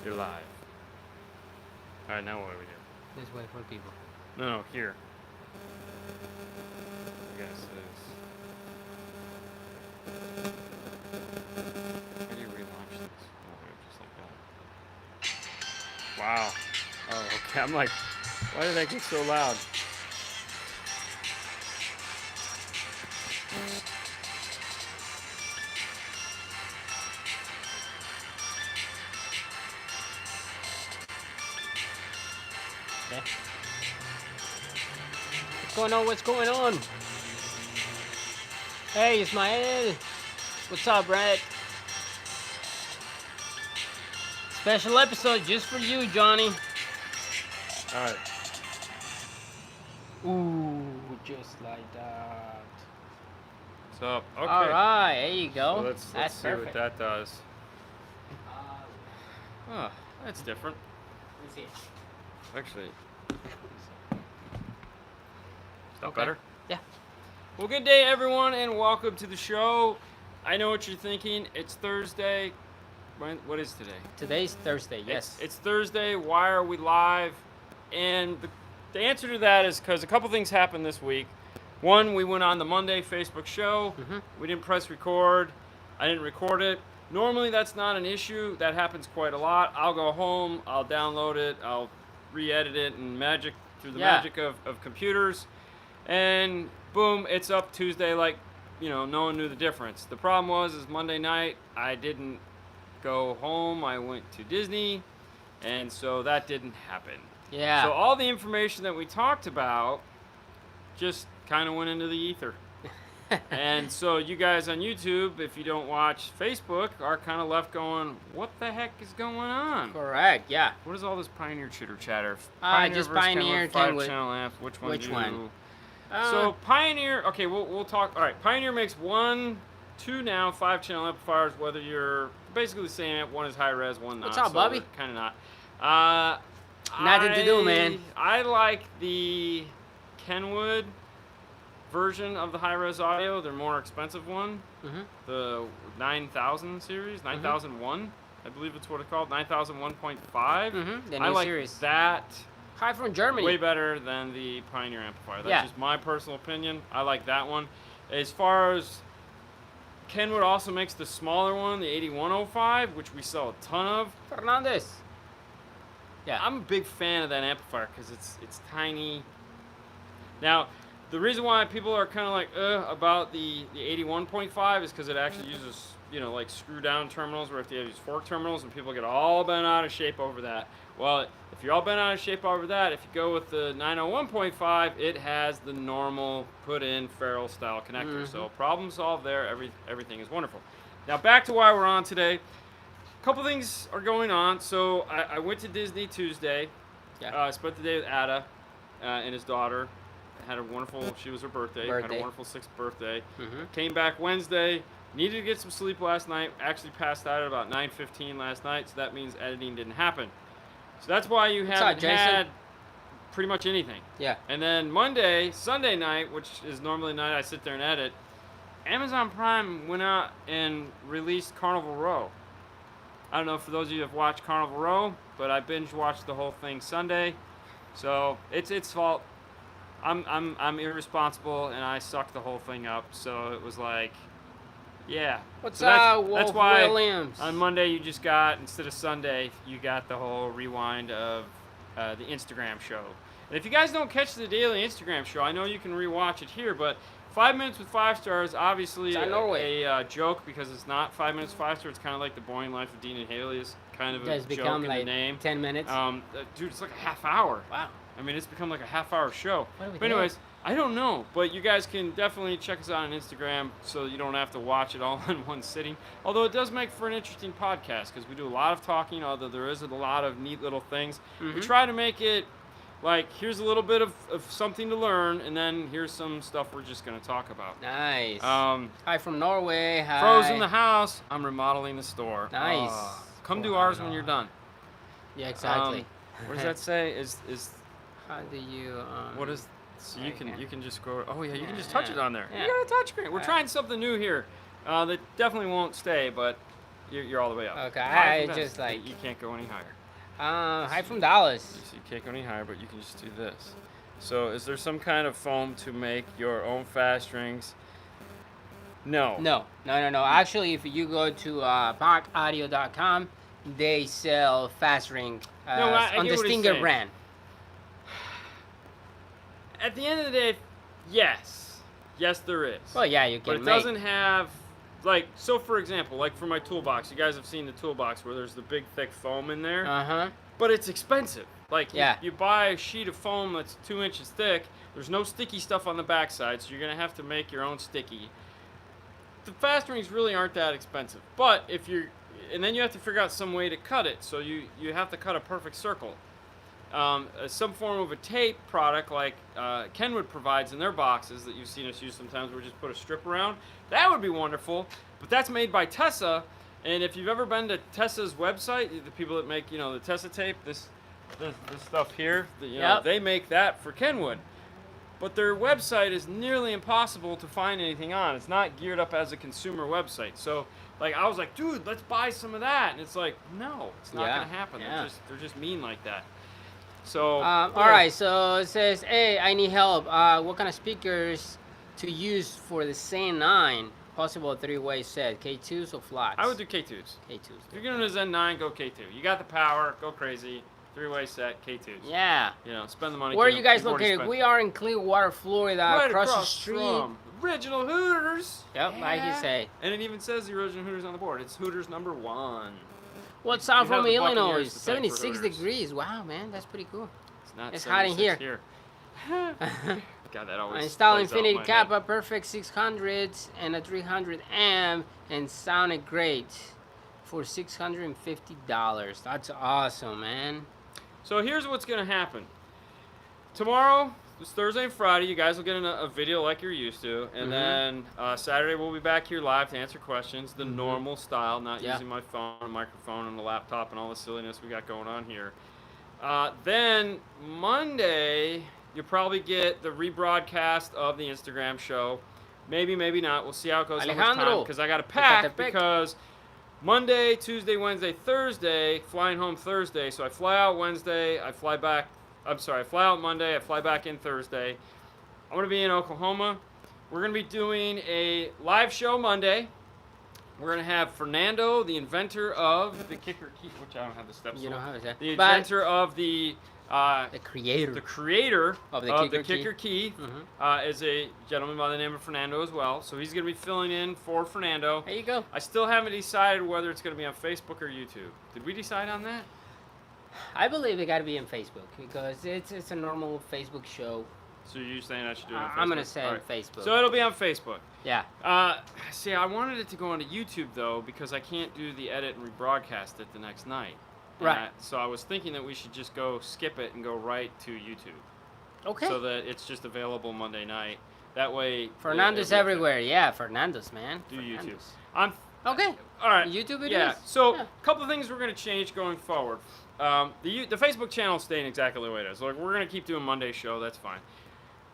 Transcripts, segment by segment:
You're live. All right, now what do we do? Let's wait for people. No, here. I guess it is. How do you relaunch this? Oh, just like that. Wow. Oh, okay. I'm like, why did that get so loud? Okay. What's going on? What's going on? Hey, Ismael. What's up, Brad? Special episode just for you, Johnny. All right. Ooh, just like that. So, okay. All right, there you go. So let's That's see perfect. what that does. Oh, that's different. Let me see. Actually, is that Okay. better? Yeah. Well, good day, everyone, and welcome to the show. I know what you're thinking. It's Thursday. What is today? Today's Thursday, yes. It's Thursday. Why are we live? And the answer to that is because a couple things happened this week. One, we went on the Monday Facebook show. Mhm. We didn't press record. I didn't record it. Normally, that's not an issue. That happens quite a lot. I'll go home. I'll download it. I'll re-edit it and through the magic of computers. And boom, it's up Tuesday like, no one knew the difference. The problem is Monday night, I didn't go home. I went to Disney, and so that didn't happen. Yeah. So all the information that we talked about just kind of went into the ether. And so you guys on YouTube, if you don't watch Facebook, are kind of left going, what the heck is going on? Correct, yeah. What is all this Pioneer chitter chatter? Just versus Pioneer, Kenwood, 5 Kenwood. channel amp. Which one? Which one? So Pioneer, okay, we'll talk. All right, Pioneer makes two now 5 channel amplifiers. Whether you're basically the same amp, one is high res, one not. What's up, Bobby? Kind of not. Nothing to do, man. I like the Kenwood version of the high res audio. They're more expensive one. Mm-hmm. The 9000 series, 9001, I believe it's what it's called, 9001.5. Mm-hmm. The new I like series. that. Hi from Germany. Way better than the Pioneer amplifier. That's Yeah. just my personal opinion. I like that one. As far as Kenwood also makes the smaller one, the 8105, which we sell a ton of. Fernandez. Yeah. I'm a big fan of that amplifier because it's tiny. Now, the reason why people are kind of like about the 81.5 is because it actually uses like screw down terminals, where if you have these fork terminals, and people get all bent out of shape over that. Well, if you're all bent out of shape over that, if you go with the 901.5, it has the normal put-in ferrule style connector. Mm-hmm. So problem solved there. Everything is wonderful. Now back to why we're on today. A couple things are going on. So I went to Disney Tuesday. Yeah. I spent the day with Ada and his daughter. Had a wonderful. She was her birthday. Had a wonderful 6th birthday. Mm-hmm. Came back Wednesday. Needed to get some sleep last night. Actually passed out at about 9:15 last night. So that means editing didn't happen. So that's why you haven't had pretty much anything. Yeah. And then Sunday night, which is normally the night I sit there and edit, Amazon Prime went out and released Carnival Row. I don't know for those of you who have watched Carnival Row, but I binge watched the whole thing Sunday. So it's its fault. I'm irresponsible and I sucked the whole thing up. So it was like, yeah. What's So up, Wolf that's why Williams? on Monday you just got, instead of Sunday, you got the whole rewind of the Instagram show. And if you guys don't catch the daily Instagram show, I know you can rewatch it here, but 5 minutes with 5 stars, obviously a joke, because it's not 5 minutes 5 stars. It's kind of like the boring life of Dean and Haley is kind of a joke in the name. 10 minutes. Dude, it's like a half hour. Wow. I mean, it's become like a half-hour show. What do we But anyways, I don't know. But you guys can definitely check us out on Instagram so you don't have to watch it all in one sitting. Although it does make for an interesting podcast because we do a lot of talking, although there is a lot of neat little things. Mm-hmm. We try to make it like, here's a little bit of something to learn, and then here's some stuff we're just going to talk about. Nice. Hi from Norway. Hi. Frozen in the house. I'm remodeling the store. Nice. Come do ours when you're done. Yeah, exactly. What does that say? Is How do you? What is? So you can just go. Oh yeah, you can just Yeah, touch it on there. yeah. You got a touch screen. We're trying something new here. That definitely won't stay, but You're all the way up. Okay, High I from just that, like you can't go any higher. Hi from Dallas. So you can't go any higher, but you can just do this. So is there some kind of foam to make your own fast rings? No. No. Actually, if you go to parkaudio.com, they sell fast ring on the Stinger brand. At the end of the day, yes, there is. Well, yeah, you But can it make. doesn't have, like, so for example, like for my toolbox, you guys have seen the toolbox where there's the big thick foam in there. But it's expensive. Like, you buy a sheet of foam that's 2 inches thick. There's no sticky stuff on the backside, so you're gonna have to make your own sticky. The fast rings really aren't that expensive, but and then you have to figure out some way to cut it. So you have to cut a perfect circle. Some form of a tape product like Kenwood provides in their boxes that you've seen us use sometimes, where we just put a strip around. That would be wonderful, but that's made by Tessa. And if you've ever been to Tessa's website, the people that make the Tessa tape, this stuff here, they make that for Kenwood. But their website is nearly impossible to find anything on. It's not geared up as a consumer website. So, like, I was like, dude, let's buy some of that. And it's like, no, it's not going to happen. They're just mean like that. So, all right. So it says, hey, I need help. What kind of speakers to use for the Zen 9? Possible 3-way set, K2s or flats? I would do K2s. K2s. If you're going to Zen 9, go K2. You got the power, go crazy. 3-way set, K2s. Yeah. Spend the money. Where are you guys located? We are in Clearwater, Florida, right across the street from Original Hooters. Yep, like you say. And it even says the Original Hooters on the board. It's Hooters #1. What's out from Illinois? Buccaneers to thank for 76 Hooters. degrees. Wow, man, that's pretty cool. It's not. It's hot in here. God, that always. Install plays out in Infinity my Kappa head. Perfect 600s and a 300 amp and sounded great for $650. That's awesome, man. So here's what's gonna happen. Tomorrow, it's Thursday and Friday. You guys will get a video like you're used to, and then Saturday we'll be back here live to answer questions, the normal style, not using my phone, and microphone, and the laptop, and all the silliness we got going on here. Then Monday, you'll probably get the rebroadcast of the Instagram show. Maybe, maybe not. We'll see how it goes. Alejandro, because I got to pack because Monday, Tuesday, Wednesday, Thursday, flying home Thursday. So I fly out Wednesday, I fly out Monday, I fly back in Thursday. I'm going to be in Oklahoma. We're going to be doing a live show Monday. We're going to have Fernando, the inventor of the kicker key, which I don't have the steps. You don't have it. The inventor of the creator. The creator of the kicker key is a gentleman by the name of Fernando as well. So he's going to be filling in for Fernando. There you go. I still haven't decided whether it's going to be on Facebook or YouTube. Did we decide on that? I believe it got to be on Facebook because it's a normal Facebook show. So you're saying I should do it on Facebook? I'm going to say on Facebook. So it'll be on Facebook. Yeah. See, I wanted it to go onto YouTube, though, because I can't do the edit and rebroadcast it the next night. Right. So I was thinking that we should just go skip it and go right to YouTube. Okay. So that it's just available Monday night. That way... Fernando's everywhere. Yeah, Fernando's, man. Do YouTube. Okay. All right. YouTube it is. Yeah. So a couple of things we're going to change going forward. The Facebook channel is staying exactly the way it is. Like, we're going to keep doing Monday show. That's fine.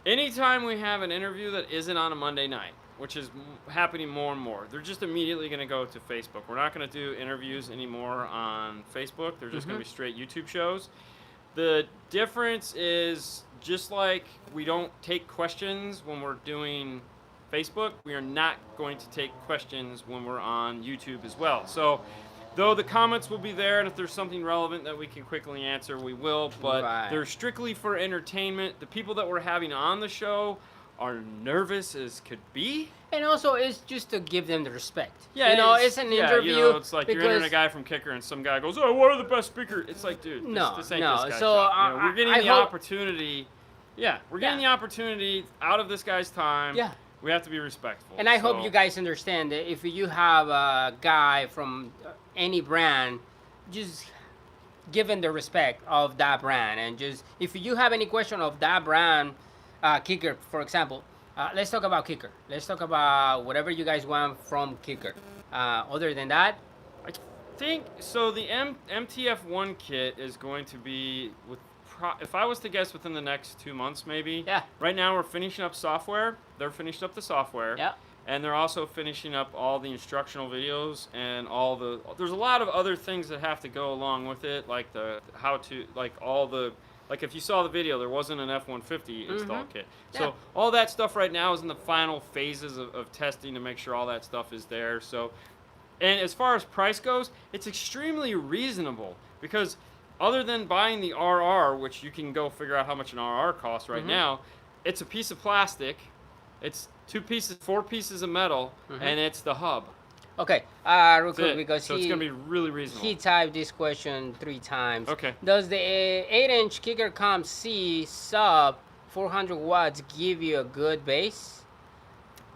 Anytime we have an interview that isn't on a Monday night, which is happening more and more, they're just immediately going to go to Facebook. We're not going to do interviews anymore on Facebook. They're just going to be straight YouTube shows. The difference is, just like we don't take questions when we're doing Facebook, we are not going to take questions when we're on YouTube as well. So, though the comments will be there, and if there's something relevant that we can quickly answer, we will, but they're strictly for entertainment. The people that we're having on the show nervous as could be. And also, it's just to give them the respect. Yeah, it's an interview. It's like you're interviewing a guy from Kicker, and some guy goes, "Oh, what are the best speakers?" It's like, dude, this ain't this guy's shop. We're getting the opportunity. Yeah, we're getting the opportunity out of this guy's time. Yeah. We have to be respectful. And I hope you guys understand that if you have a guy from any brand, just give him the respect of that brand. And just, if you have any question of that brand, Kicker, for example, let's talk about Kicker. Let's talk about whatever you guys want from Kicker. Other than that, I think, so the MTF1 kit is going to be, if I was to guess, within the next 2 months maybe. Yeah. Right now we're finishing up software. They're finishing up the software. Yeah. And they're also finishing up all the instructional videos and all the. There's a lot of other things that have to go along with it, like like if you saw the video, there wasn't an F-150 install kit. So all that stuff right now is in the final phases of testing to make sure all that stuff is there. So, and as far as price goes, it's extremely reasonable because other than buying the RR, which you can go figure out how much an RR costs right now, it's a piece of plastic. It's 4 pieces of metal, and it's the hub. Okay, real quick, because so it's going to be really reasonable. He typed this question 3 times. Okay. Does the 8-inch Kicker Comp C sub 400 watts give you a good bass?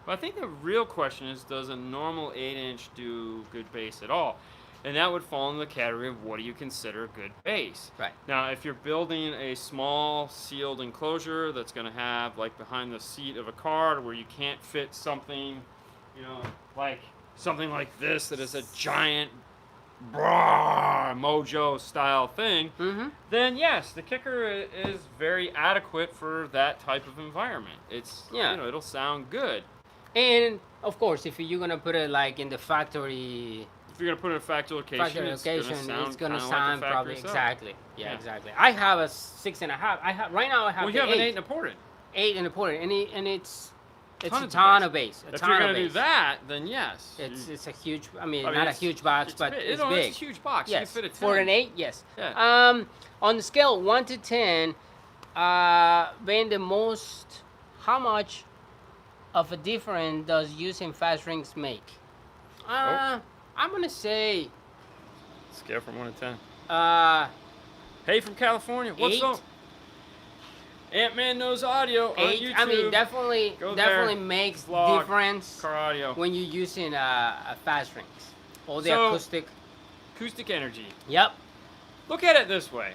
Well, I think the real question is, does a normal 8-inch do good bass at all? And that would fall in the category of what do you consider good bass. Right. Now, if you're building a small sealed enclosure that's going to have, like, behind the seat of a car where you can't fit something, like something like this that is a giant mojo style thing, then yes, the Kicker is very adequate for that type of environment. It's, it'll sound good. And, of course, if you're going to put it, like, in the factory... If you're going to put it in a factory location, it's going to sound probably like exactly. Yeah, exactly. I have a 6.5. Right now I have. Well, you have an 8 and a ported. 8 and a ported, and it's a ton of bass. If you're going to do that, then yes. It's a huge. I mean not a huge box, but it's big. It's a huge box. Yes. You can fit a 10. For an 8, yes. Yeah. On the scale 1 to 10, being the most, how much of a difference does using fast rings make? I'm going to say... Scale from 1 to 10. Hey from California, what's 8. up? Ant-Man Knows Audio 8. on YouTube. I mean, definitely makes Vlog, difference car audio. when you're using a fast rings. All the acoustic energy. Yep. Look at it this way.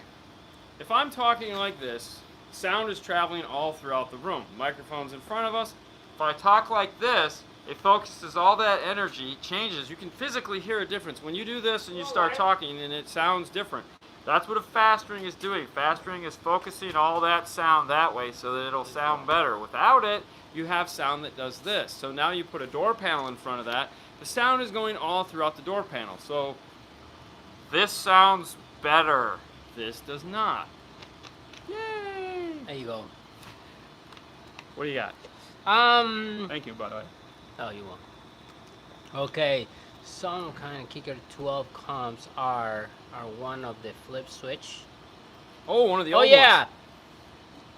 If I'm talking like this, sound is traveling all throughout the room. Microphone's in front of us. If I talk like this, it focuses all that energy, changes. You can physically hear a difference. When you do this and you start talking and it sounds different. That's what a fast ring is doing. Fast ring is focusing all that sound that way so that it'll sound better. Without it, you have sound that does this. So now you put a door panel in front of that. The sound is going all throughout the door panel. So this sounds better. This does not. Yay! There you go. What do you got? Thank you, by the way. Oh, you won't. Okay, some kind of Kicker 12 comps are one of the flip switch. Oh, one of the old yeah.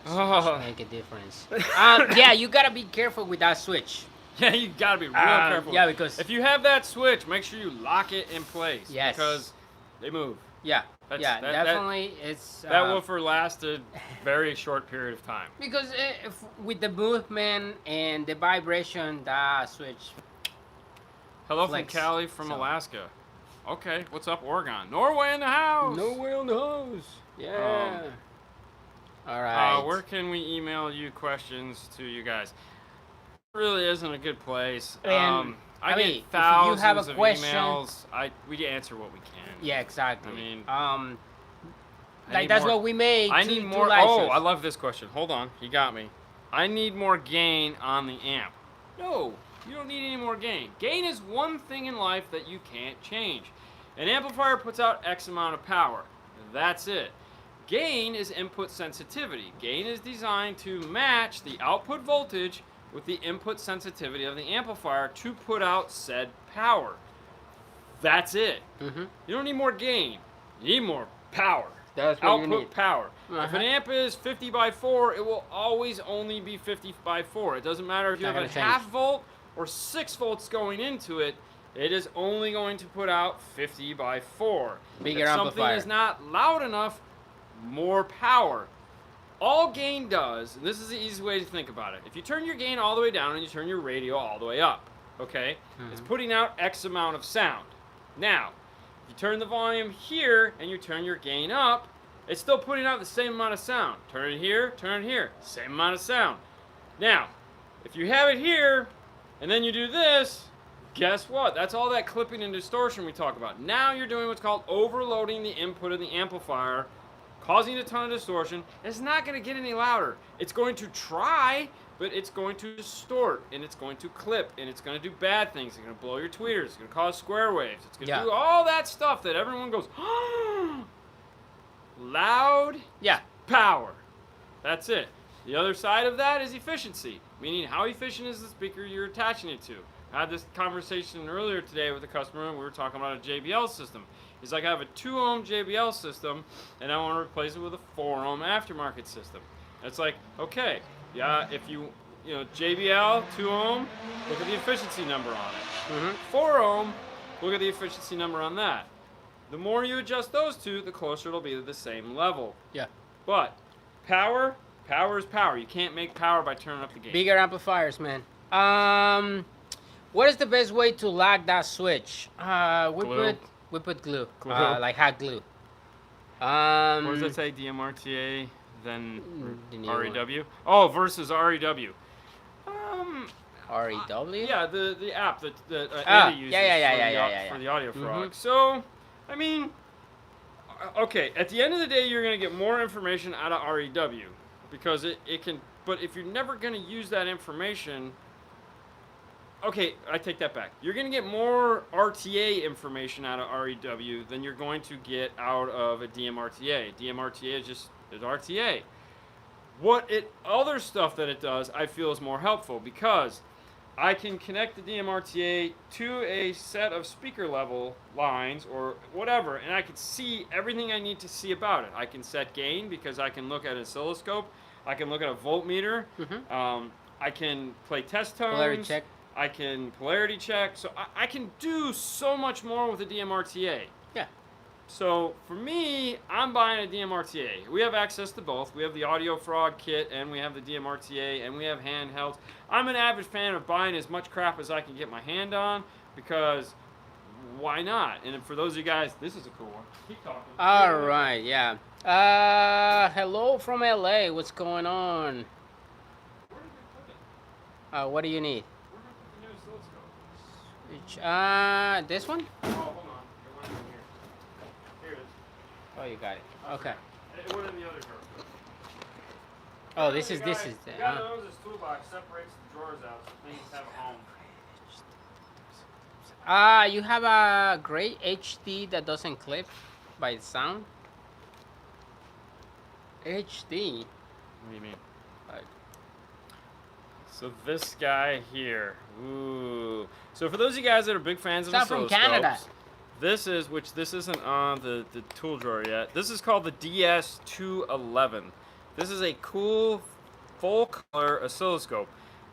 ones. Oh, make a difference. Yeah, you gotta be careful with that switch. Yeah, you gotta be real careful. Yeah, because if you have that switch, make sure you lock it in place. Yes. Because they move. Yeah. Definitely. That woofer lasted very short period of time. Because with the movement and the vibration, that switch. Hello flex. from Cali, from Alaska. Okay, what's up, Oregon? Norway in the house. Norway in the house. Yeah. All right. Where can we email you questions to you guys? It really isn't a good place. I mean, get thousands if you have a of question, emails. We answer what we can. Yeah, exactly. I mean, that's what we made. I need more. Oh, I love this question. Hold on, you got me. I need more gain on the amp. No, you don't need any more gain. Gain is one thing in life that you can't change. An amplifier puts out X amount of power. That's it. Gain is input sensitivity. Gain is designed to match the output voltage with the input sensitivity of the amplifier to put out said power. That's it. You don't need more gain. You need more power. That's what output you need. Power. If an amp is 50 by 4, it will always only be 50 by 4. It doesn't matter if you have a half volt or 6 volts going into it. It is only going to put out 50 by 4. Bigger if amplifier. something is not loud enough, more power. All gain does, and this is the easy way to think about it. If you turn your gain all the way down and you turn your radio all the way up, okay, it's putting out X amount of sound. Now, if you turn the volume here and you turn your gain up, it's still putting out the same amount of sound. Turn it here, same amount of sound. Now, if you have it here and then you do this, guess what? That's all that clipping and distortion we talk about. Now you're doing what's called overloading the input of the amplifier, causing a ton of distortion. It's not going to get any louder. It's going to try, but it's going to distort, and it's going to clip, and it's going to do bad things. It's going to blow your tweeters. It's going to cause square waves. It's going to do all that stuff that everyone goes, loud, power. That's it. The other side of that is efficiency, meaning how efficient is the speaker you're attaching it to. I had this conversation earlier today with a customer, and we were talking about a JBL system. He's like, I have a 2 ohm JBL system, and I want to replace it with a 4 ohm aftermarket system. And it's like, okay, yeah, if you JBL 2 ohm, look at the efficiency number on it. 4 ohm, look at the efficiency number on that. The more you adjust those two, the closer it'll be to the same level. Yeah. But power is power. You can't make power by turning up the gain. Bigger amplifiers, man. What is the best way to lock that switch? We put glue. Like hot glue. What does it say? DMRTA, then REW? Oh, versus REW. REW? Yeah, the app that Andy uses for the audio frog. So, I mean, okay, at the end of the day, you're going to get more information out of REW because it can, but if you're never going to use that information, okay, I take that back. You're going to get more RTA information out of REW than you're going to get out of a DMRTA. DMRTA is just, there's RTA. Other stuff that it does, I feel is more helpful because I can connect the DMRTA to a set of speaker level lines or whatever, and I can see everything I need to see about it. I can set gain because I can look at an oscilloscope. I can look at a voltmeter. I can play test tones. Polarity check. I can polarity check. So I can do so much more with a DMRTA. Yeah. So for me, I'm buying a DMRTA. We have access to both. We have the Audio Frog kit, and we have the DMRTA, and we have handhelds. I'm an avid fan of buying as much crap as I can get my hand on because why not? And for those of you guys, this is a cool one. Keep talking. All right, yeah. Hello from LA. What's going on? Where did we put it? What do you need? Where did we put the new oscilloscope? This one? Oh, hold on. It went in here. Here it is. Oh, you got it. Okay. It went in the other drawer. Oh, this is The guy that owns his toolbox separates the drawers out so things have a home. You have a great HD that doesn't clip by sound. HD. What do you mean? So this guy here. Ooh. So for those of you guys that are big fans of It's not from Canada. This isn't on the tool drawer yet. This is called the DS211. This is a cool full color oscilloscope.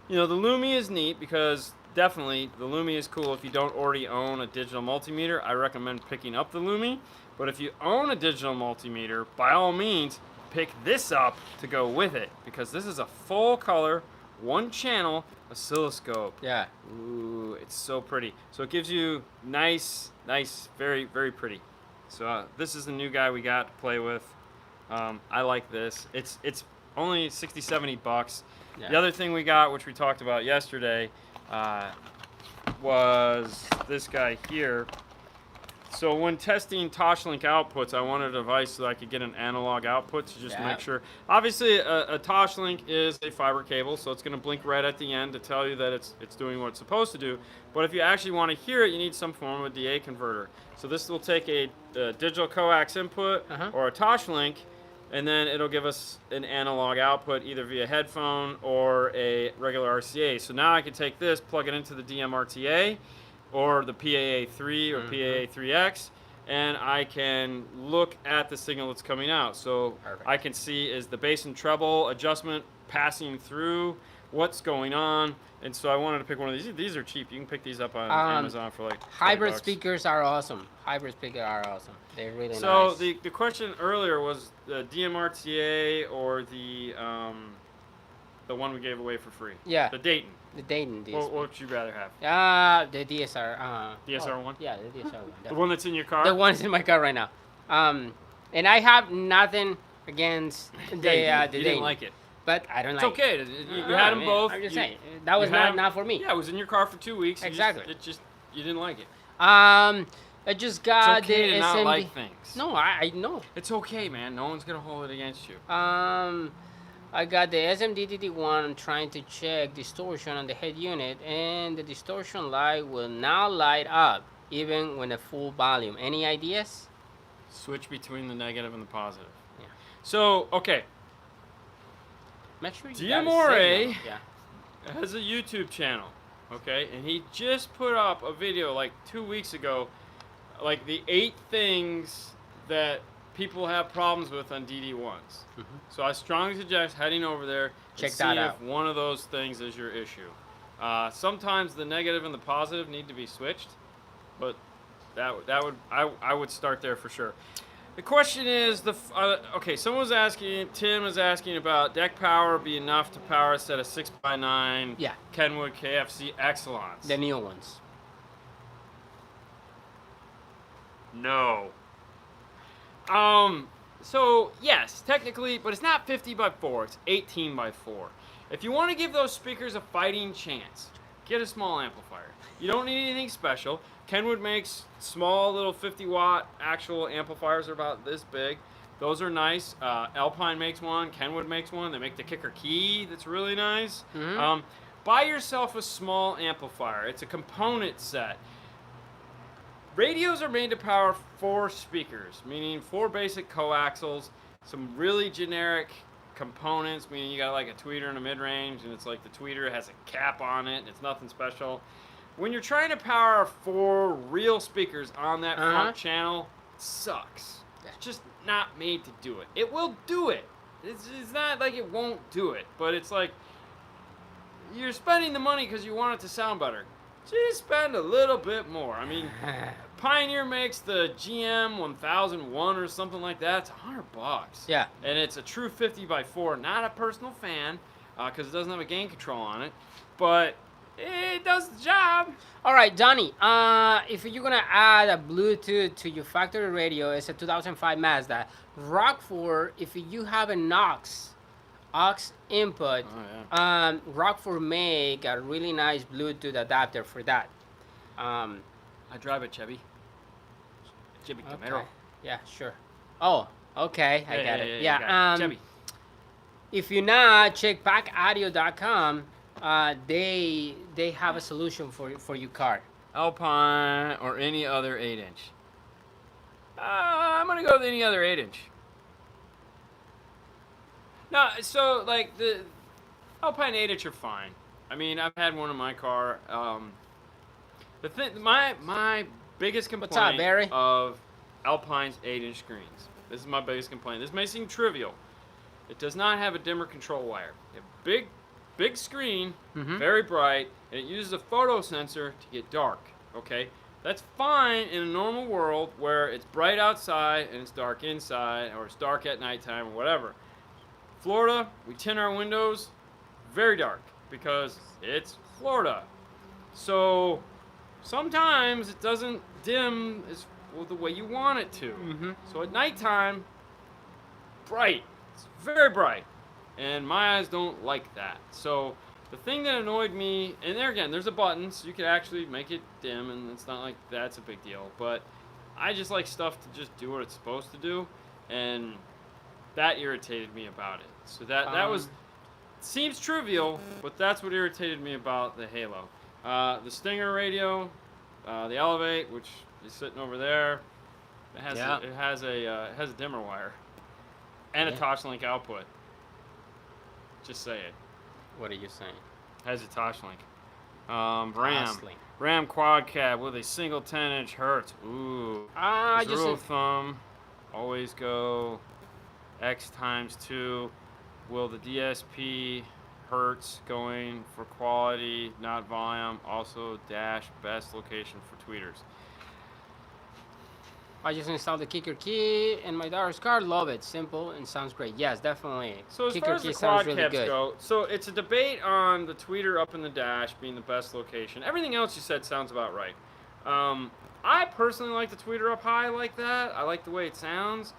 You know, the Lumi is neat because definitely the Lumi is cool. If you don't already own a digital multimeter, I recommend picking up the Lumi. But if you own a digital multimeter, by all means, pick this up to go with it because this is a full color, one channel oscilloscope. Yeah. Ooh, it's so pretty. So it gives you nice, very, very pretty. So this is the new guy we got to play with. I like this. It's only 60, 70 bucks. Yeah. The other thing we got, which we talked about yesterday, was this guy here. So when testing Toslink outputs, I wanted a device so I could get an analog output to just make sure. Obviously, a Toslink is a fiber cable, so it's going to blink red at the end to tell you that it's doing what it's supposed to do. But if you actually want to hear it, you need some form of DA converter. So this will take a digital coax input or a Toslink, and then it'll give us an analog output either via headphone or a regular RCA. So now I can take this, plug it into the DMRTA, or the PAA3 or PAA3X, and I can look at the signal that's coming out. So I can see is the bass and treble adjustment passing through, what's going on, and so I wanted to pick one of these. These are cheap. You can pick these up on Amazon for like hybrid speakers are awesome. Hybrid speakers are awesome. They're really nice. So the question earlier was the DMRTA or the one we gave away for free. Yeah. The Dayton. The Dayton DSP. What would you rather have? The DSR. DSR one? Yeah, the DSR one. The one that's in your car? The one that's in my car right now. And I have nothing against the Dayton. You didn't like it. But I don't like it. It's okay. You had them both. I'm just saying. That was not for me. Yeah, it was in your car for 2 weeks. Exactly. You didn't like it. I just got it's okay the to not like things. No, I know. It's okay, man. No one's going to hold it against you. I got the SMDDD1. I'm trying to check distortion on the head unit, and the distortion light will now light up even when at full volume. Any ideas? Switch between the negative and the positive. Yeah. So, okay. Make sure you Diamore yeah. has a YouTube channel, okay? And he just put up a video like 2 weeks ago, like the 8 things that people have problems with on DD1s. Mm-hmm. So I strongly suggest heading over there Check and that see out. if one of those things is your issue. Sometimes the negative and the positive need to be switched, but I would start there for sure. The question is, okay, someone was asking, Tim was asking about deck power be enough to power a set of 6x9 Yeah. Kenwood KFC Excellence. The new ones. No. So, yes, technically, but it's not 50x4, it's 18x4. If you want to give those speakers a fighting chance, get a small amplifier. You don't need anything special. Kenwood makes small little 50-watt actual amplifiers. They're about this big. Those are nice. Alpine makes one. Kenwood makes one. They make the kicker key that's really nice. Mm-hmm. Buy yourself a small amplifier. It's a component set. Radios are made to power 4 speakers, meaning 4 basic coaxials, some really generic components, meaning you got like a tweeter and a mid-range, and it's like the tweeter has a cap on it, and it's nothing special. When you're trying to power 4 real speakers on that front channel, it sucks. It's just not made to do it. It will do it. It's not like it won't do it, but it's like you're spending the money because you want it to sound better. Just spend a little bit more. I mean, Pioneer makes the GM 1001 or something like that. It's $100. Yeah. And it's a true 50x4. Not a personal fan because it doesn't have a gain control on it, but it does the job. All right, Johnny. If you're gonna add a Bluetooth to your factory radio, it's a 2005 Mazda. Rockford, if you have an aux input, Rockford make a really nice Bluetooth adapter for that. I drive a Chevy Camaro. Okay. Yeah, sure. Oh, okay, I got it. Yeah. Chevy. If you not check packaudio.com, they have a solution for your car. Alpine or any other 8-inch. I'm gonna go with any other 8-inch. No, so like the Alpine 8-inch are fine. I mean, I've had one in my car. The thing, my biggest complaint What's up, Barry? of Alpine's 8-inch screens. This is my biggest complaint. This may seem trivial. It does not have a dimmer control wire. You have big screen, very bright, and it uses a photo sensor to get dark. Okay, that's fine in a normal world where it's bright outside and it's dark inside, or it's dark at nighttime or whatever. Florida, we tint our windows very dark because it's Florida. So sometimes it doesn't dim as well the way you want it to. So at nighttime, bright. It's very bright. And my eyes don't like that. So the thing that annoyed me, and there again, there's a button, so you could actually make it dim, and it's not like that's a big deal. But I just like stuff to just do what it's supposed to do, and that irritated me about it. So that was, seems trivial, but that's what irritated me about the Halo. The Stinger radio, the Elevate, which is sitting over there, it has a dimmer wire and a Toslink output. Just say it. What are you saying? Has a Toslink. Ram quad cab with a single 10-inch Hertz. Ooh. Rule of thumb, always go X times 2. Will the DSP Hertz going for quality, not volume? Also dash best location for tweeters. I just installed the kicker key in my daughter's car. Love it. Simple and sounds great. Yes, definitely. So as kicker far as key the sounds quad really cabs good. go, so it's a debate on the tweeter up in the dash being the best location. Everything else you said sounds about right. I personally like the tweeter up high like that. I like the way it sounds.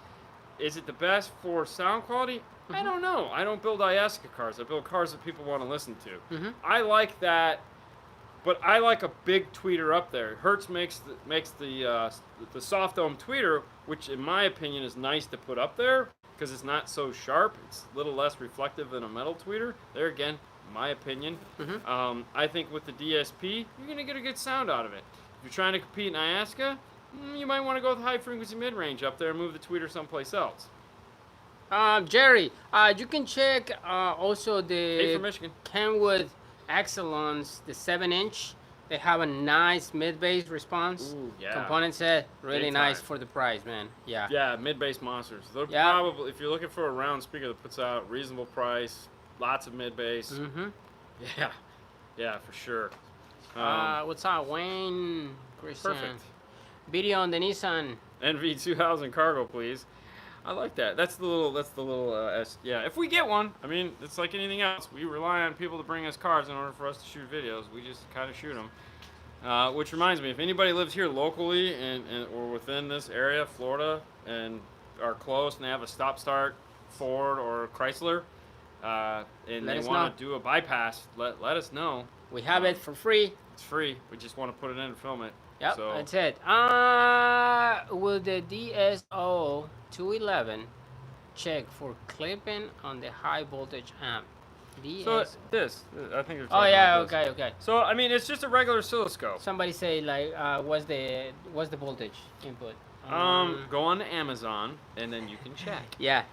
Is it the best for sound quality? I don't know. I don't build Iasca cars. I build cars that people want to listen to. I like that, but I like a big tweeter up there. Hertz makes the soft dome tweeter, which in my opinion is nice to put up there, because it's not so sharp. It's a little less reflective than a metal tweeter. There again, my opinion. I think with the DSP, you're going to get a good sound out of it. If you're trying to compete in Iasca, you might want to go with high frequency mid-range up there and move the tweeter someplace else. Jerry, you can check also Hey, from the Michigan. Kenwood Excellence, the 7-inch. They have a nice mid-bass response. Ooh, yeah. Component set, really Big nice time. for the price, man. Yeah. Yeah, mid-bass monsters. They're Yeah. probably, if you're looking for a round speaker that puts out reasonable price, lots of mid-bass. Yeah, yeah, for sure. What's up, Wayne? Christian. Perfect. Video on the Nissan. NV2000 cargo, please. I like that. That's the little yeah. If we get one, I mean, it's like anything else. We rely on people to bring us cars in order for us to shoot videos. We just kind of shoot them. Which reminds me, if anybody lives here locally and or within this area, Florida, and are close and they have a stop-start Ford or Chrysler, and they want to do a bypass, let us know. We have it for free. It's free. We just want to put it in and film it. Yep, So, that's it. Will the DSO 211 check for clipping on the high voltage amp? so this, I think they're Oh talking yeah, about this. okay. So I mean, it's just a regular oscilloscope. Somebody say like, what's the voltage input? Go on to Amazon and then you can check. Yeah.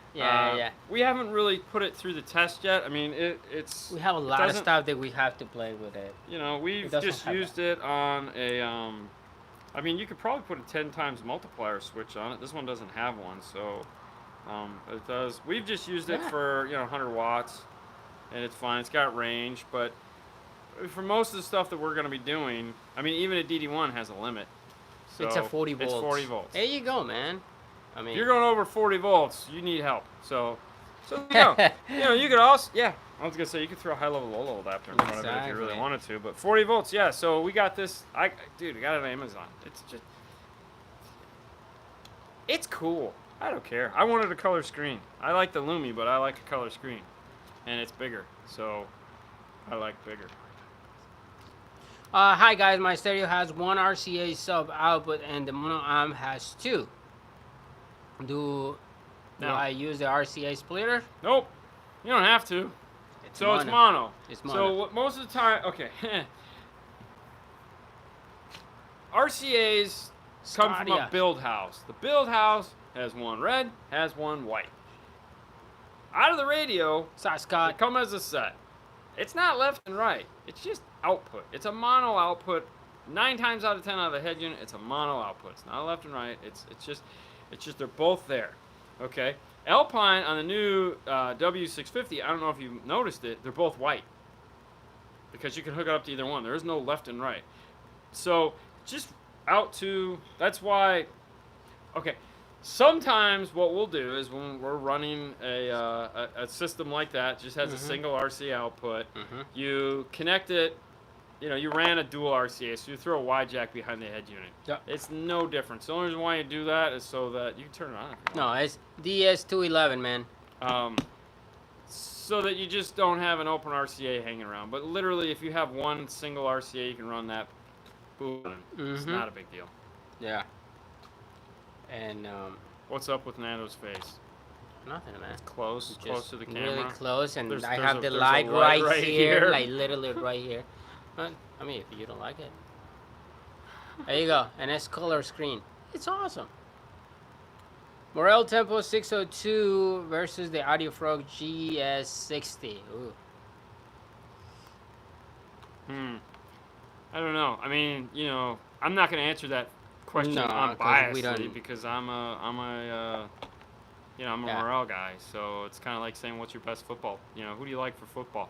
We haven't really put it through the test yet. I mean, it's. We have a it lot of doesn't- stuff that we have to play with it. You know, we've doesn't just have used it on a. I mean, you could probably put a 10 times multiplier switch on it. This one doesn't have one, so it does. We've just used it for 100 watts, and it's fine. It's got range, but for most of the stuff that we're going to be doing, I mean, even a DD1 has a limit. So It's a 40 volts. It's 40 volts. There you go, man. I mean, If you're going over 40 volts, you need help. So you know, you could also, I was gonna say you could throw a high-level low-level adapter in front of it if you really Exactly. wanted to, but 40 volts, yeah. So we got this. I got it on Amazon. It's cool. I don't care. I wanted a color screen. I like the Lumi, but I like a color screen, and it's bigger. So I like bigger. Hi guys, my stereo has one RCA sub output and the mono amp has two. Do No. I use the RCA splitter? Nope. You don't have to. It's It's mono. It's So mono. what, most of the time, okay. RCA's come from a Stadia. build house. The build house has one red, has one white. Out of the radio, Sorry, they Scott. come as a set. It's not left and right. It's just output. It's a mono output. 9 times out of 10 out of the head unit, it's a mono output. It's not left and right. It's just they're both there. Okay. Alpine on the new W650, I don't know if you noticed it, they're both white. Because you can hook it up to either one. There is no left and right. So just out to, that's why, okay, sometimes what we'll do is when we're running a system like that, just has a single RC output, you connect it, you ran a dual RCA, so you throw a Y jack behind the head unit. Yep. It's no different. So the only reason why you do that is so that you can turn it on. If you No, it's DS211, man. so that you just don't have an open RCA hanging around. But literally, if you have one single RCA, you can run that. Boom. It's not a big deal. Yeah. And What's up with Nando's face? nothing, man. Close to the camera. Really close, and There's- I there's have a- the there's a light light right, right here, here. like literally right here. But, I mean, if you don't like it, there you go. An S color screen. It's awesome. Morel Tempo 602 versus the Audio Frog GS60. Ooh. I don't know. I mean, I'm not going to answer that question No, 'cause we unbiasedly don't- because I'm a Yeah. Morel guy. So it's kind of like saying, what's your best football? Who do you like for football?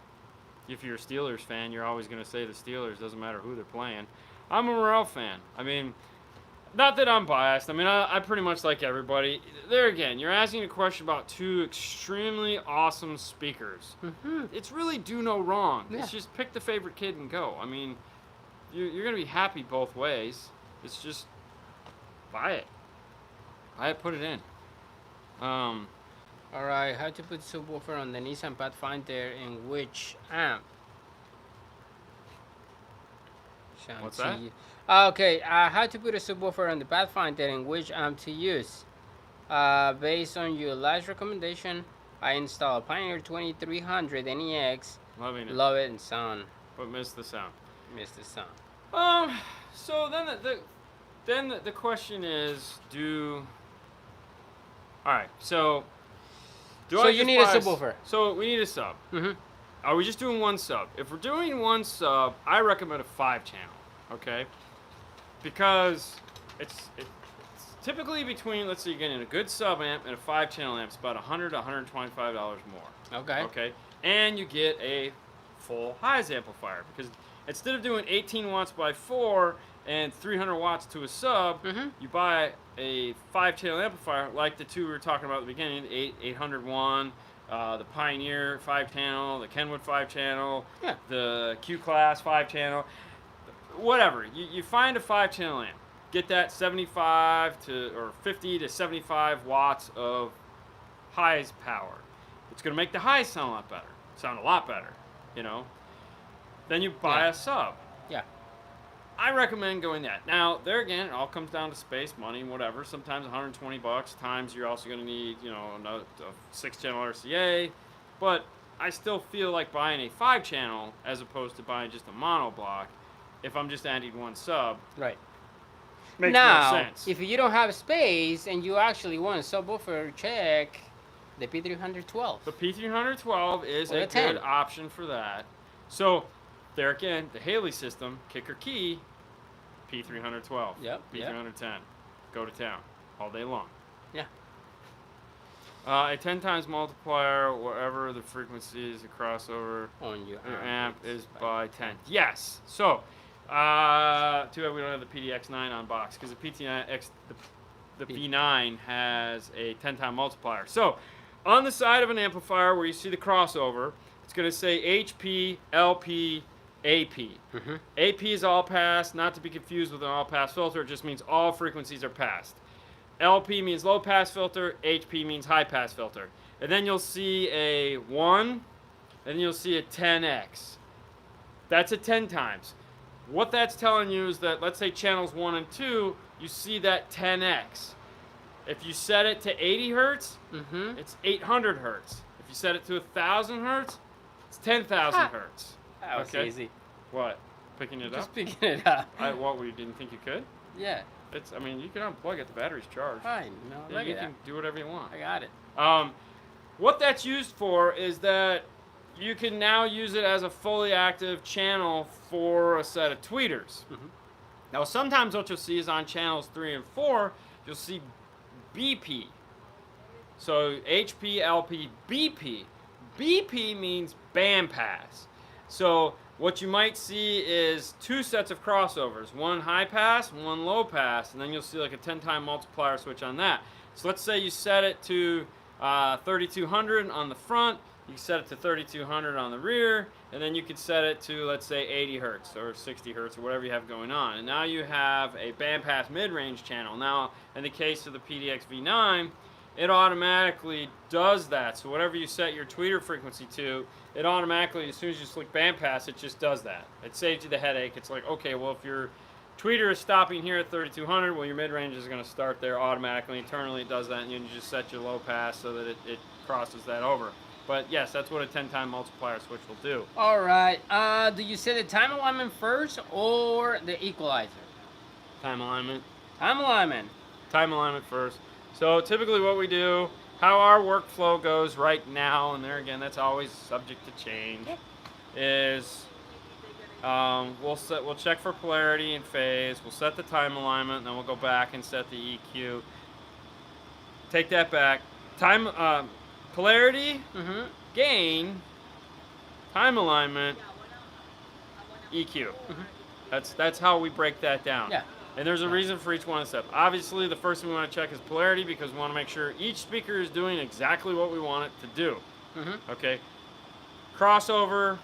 If you're a Steelers fan, you're always going to say the Steelers. Doesn't matter who they're playing. I'm a Morel fan. I mean, not that I'm biased. I mean, I pretty much like everybody. There again, you're asking a question about two extremely awesome speakers. It's really do no wrong. Yeah. It's just pick the favorite kid and go. I mean, you're going to be happy both ways. It's just buy it. Buy it, put it in. All right, how to put subwoofer on the Nissan Pathfinder in which amp? What's that? Okay, how to put a subwoofer on the Pathfinder in which amp to use? Based on your last recommendation, I installed Pioneer 2300 NEX. Loving it. Love it and sound. But missed the sound. Missed the sound. So then the question is, all right, so So you need a subwoofer. So we need a sub. Mm-hmm. Are we just doing one sub? If we're doing one sub, I recommend a 5-channel, okay? Because it's typically between, let's say you're getting a good sub amp and a 5-channel amp, it's about $100 to $125 more. Okay. Okay, and you get a full highs amplifier, because instead of doing 18 watts by 4 and 300 watts to a sub, Mm-hmm. you buy a 5-channel amplifier like the two we were talking about at the beginning, the 801, the Pioneer 5-channel, the Kenwood 5-channel, Yeah. the Q-Class 5-channel, whatever. You find a 5-channel amp, get that 50 to 75 watts of highs power. It's going to make the highs sound a lot better, you know. Then you buy a sub. Yeah. I recommend going that. Now, there again, it all comes down to space, money, whatever. Sometimes $120. Times you're also going to need, a 6-channel RCA. But I still feel like buying a 5-channel as opposed to buying just a mono block. If I'm just adding one sub, Right. makes Now, more sense. if you don't have space and you actually want a subwoofer, check the P312. The P312 is Or a a 10. good option for that. So, there again, the Haley system, kicker key, P312. Yep, P310. Go to town all day long. Yeah. A 10 times multiplier wherever the frequency is a crossover. On your Amp is by 10. Yes. So, too bad we don't have the PDX9 on box because the PTX, the V9 has a 10 time multiplier. So, on the side of an amplifier where you see the crossover, it's going to say HP, LP, AP. Mm-hmm. AP is all pass, not to be confused with an all pass filter. It just means all frequencies are passed. LP means low pass filter, HP means high pass filter. And then you'll see a 1, and then you'll see a 10x. That's a 10 times. What that's telling you is that, let's say channels 1 and 2, you see that 10x. If you set it to 80 hertz, Mm-hmm. it's 800 hertz. If you set it to 1,000 hertz, it's 10,000 hertz. That was Okay. easy. What? Picking it Just up? picking it up. What, you didn't think you could? Yeah. You can unplug it, the battery's charged. Fine. No, Yeah, look you at can that. do whatever you want. I got it. What that's used for is that you can now use it as a fully active channel for a set of tweeters. Mhm. Now, sometimes what you'll see is on channels 3 and 4, you'll see BP. So HP, LP, BP. BP means bandpass. So what you might see is 2 sets of crossovers, one high pass, one low pass, and then you'll see like a 10-time multiplier switch on that. So let's say you set it to 3200 on the front, you set it to 3200 on the rear, and then you could set it to, let's say, 80 hertz or 60 hertz or whatever you have going on. And now you have a bandpass mid-range channel. Now, in the case of the PDX V9, it automatically does that. So whatever you set your tweeter frequency to, it automatically, as soon as you select bandpass, it just does that. It saves you the headache. It's like, okay, well, if your tweeter is stopping here at 3200, well, your mid-range is going to start there automatically. Internally, it does that, and you just set your low pass so that it crosses that over. But yes, that's what a 10-time multiplier switch will do. All right. Do you set the time alignment first or the equalizer? Time alignment. Time alignment. Time alignment first. So typically what we do, how our workflow goes right now, and there again, that's always subject to change, is we'll check for polarity and phase, we'll set the time alignment, and then we'll go back and set the EQ. Take that back. Time, polarity, Mm-hmm. gain, time alignment, EQ. Mm-hmm. That's how we break that down. Yeah. And there's a reason for each one of the steps. Obviously, the first thing we want to check is polarity because we want to make sure each speaker is doing exactly what we want it to do. Mm-hmm. Okay. Crossover